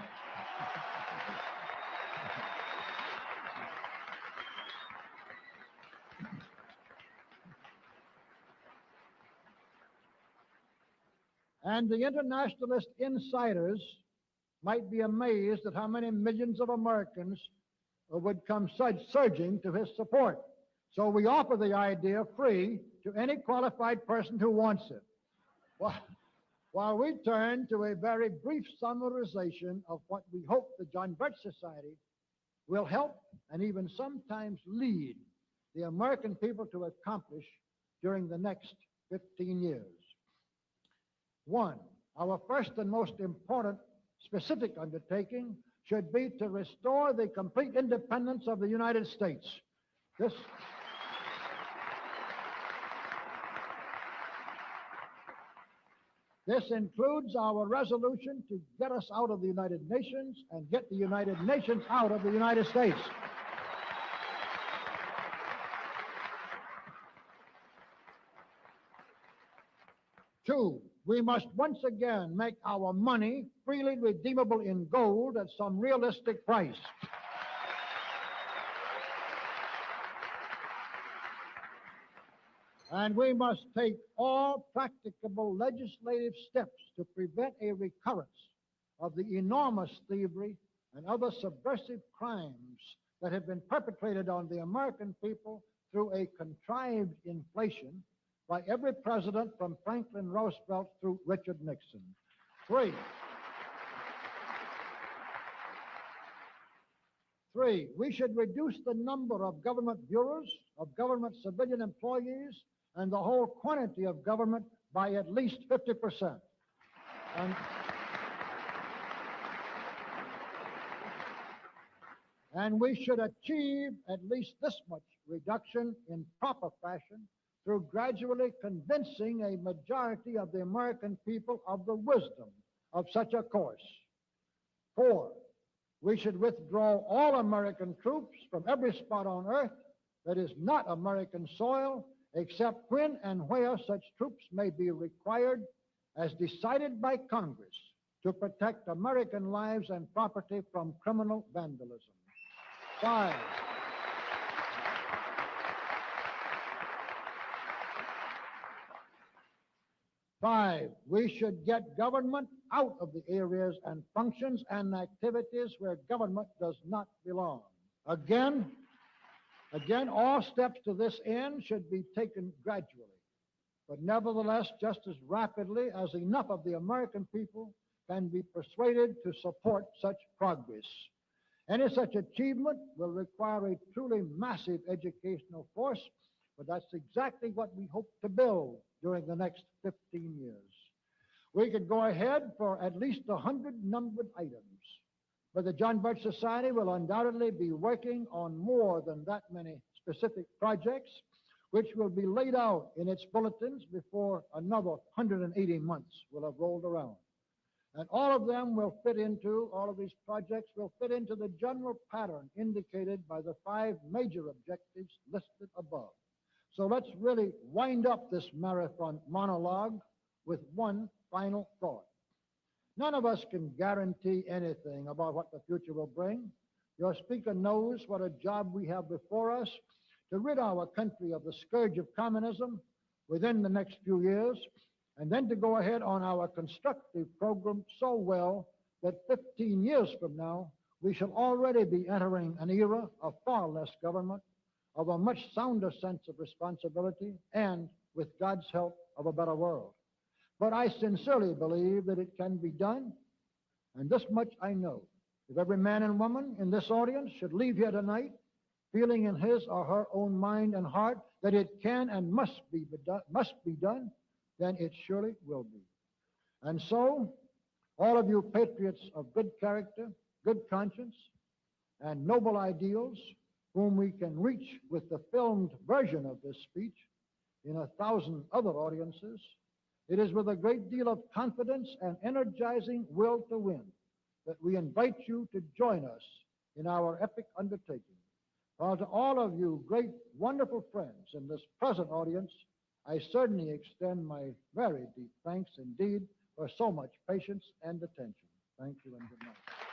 [SPEAKER 2] And the internationalist insiders might be amazed at how many millions of Americans would come surging to his support. So we offer the idea free to any qualified person who wants it. While we turn to a very brief summarization of what we hope the John Birch Society will help and even sometimes lead the American people to accomplish during the next 15 years. 1, our first and most important specific undertaking should be to restore the complete independence of the United States. This includes our resolution to get us out of the United Nations and get the United Nations out of the United States. Two, we must once again make our money freely redeemable in gold at some realistic price. And we must take all practicable legislative steps to prevent a recurrence of the enormous thievery and other subversive crimes that have been perpetrated on the American people through a contrived inflation by every president from Franklin Roosevelt through Richard Nixon. Three, we should reduce the number of government bureaus, of government civilian employees, and the whole quantity of government by at least 50%. And we should achieve at least this much reduction in proper fashion through gradually convincing a majority of the American people of the wisdom of such a course. Four, we should withdraw all American troops from every spot on earth that is not American soil, except when and where such troops may be required as decided by Congress to protect American lives and property from criminal vandalism. Five, we should get government out of the areas and functions and activities where government does not belong. Again, all steps to this end should be taken gradually, but nevertheless just as rapidly as enough of the American people can be persuaded to support such progress. Any such achievement will require a truly massive educational force, but that's exactly what we hope to build during the next 15 years. We could go ahead for at least 100 numbered items, but the John Birch Society will undoubtedly be working on more than that many specific projects, which will be laid out in its bulletins before another 180 months will have rolled around. And all of these projects will fit into the general pattern indicated by the 5 major objectives listed above. So let's really wind up this marathon monologue with one final thought. None of us can guarantee anything about what the future will bring. Your speaker knows what a job we have before us to rid our country of the scourge of communism within the next few years, and then to go ahead on our constructive program so well that 15 years from now, we shall already be entering an era of far less government, of a much sounder sense of responsibility, and, with God's help, of a better world. But I sincerely believe that it can be done, and this much I know. If every man and woman in this audience should leave here tonight feeling in his or her own mind and heart that it can and must be done, then it surely will be. And so, all of you patriots of good character, good conscience, and noble ideals, whom we can reach with the filmed version of this speech in 1,000 other audiences, it is with a great deal of confidence and energizing will to win that we invite you to join us in our epic undertaking. While to all of you great, wonderful friends in this present audience, I certainly extend my very deep thanks indeed for so much patience and attention. Thank you and good night.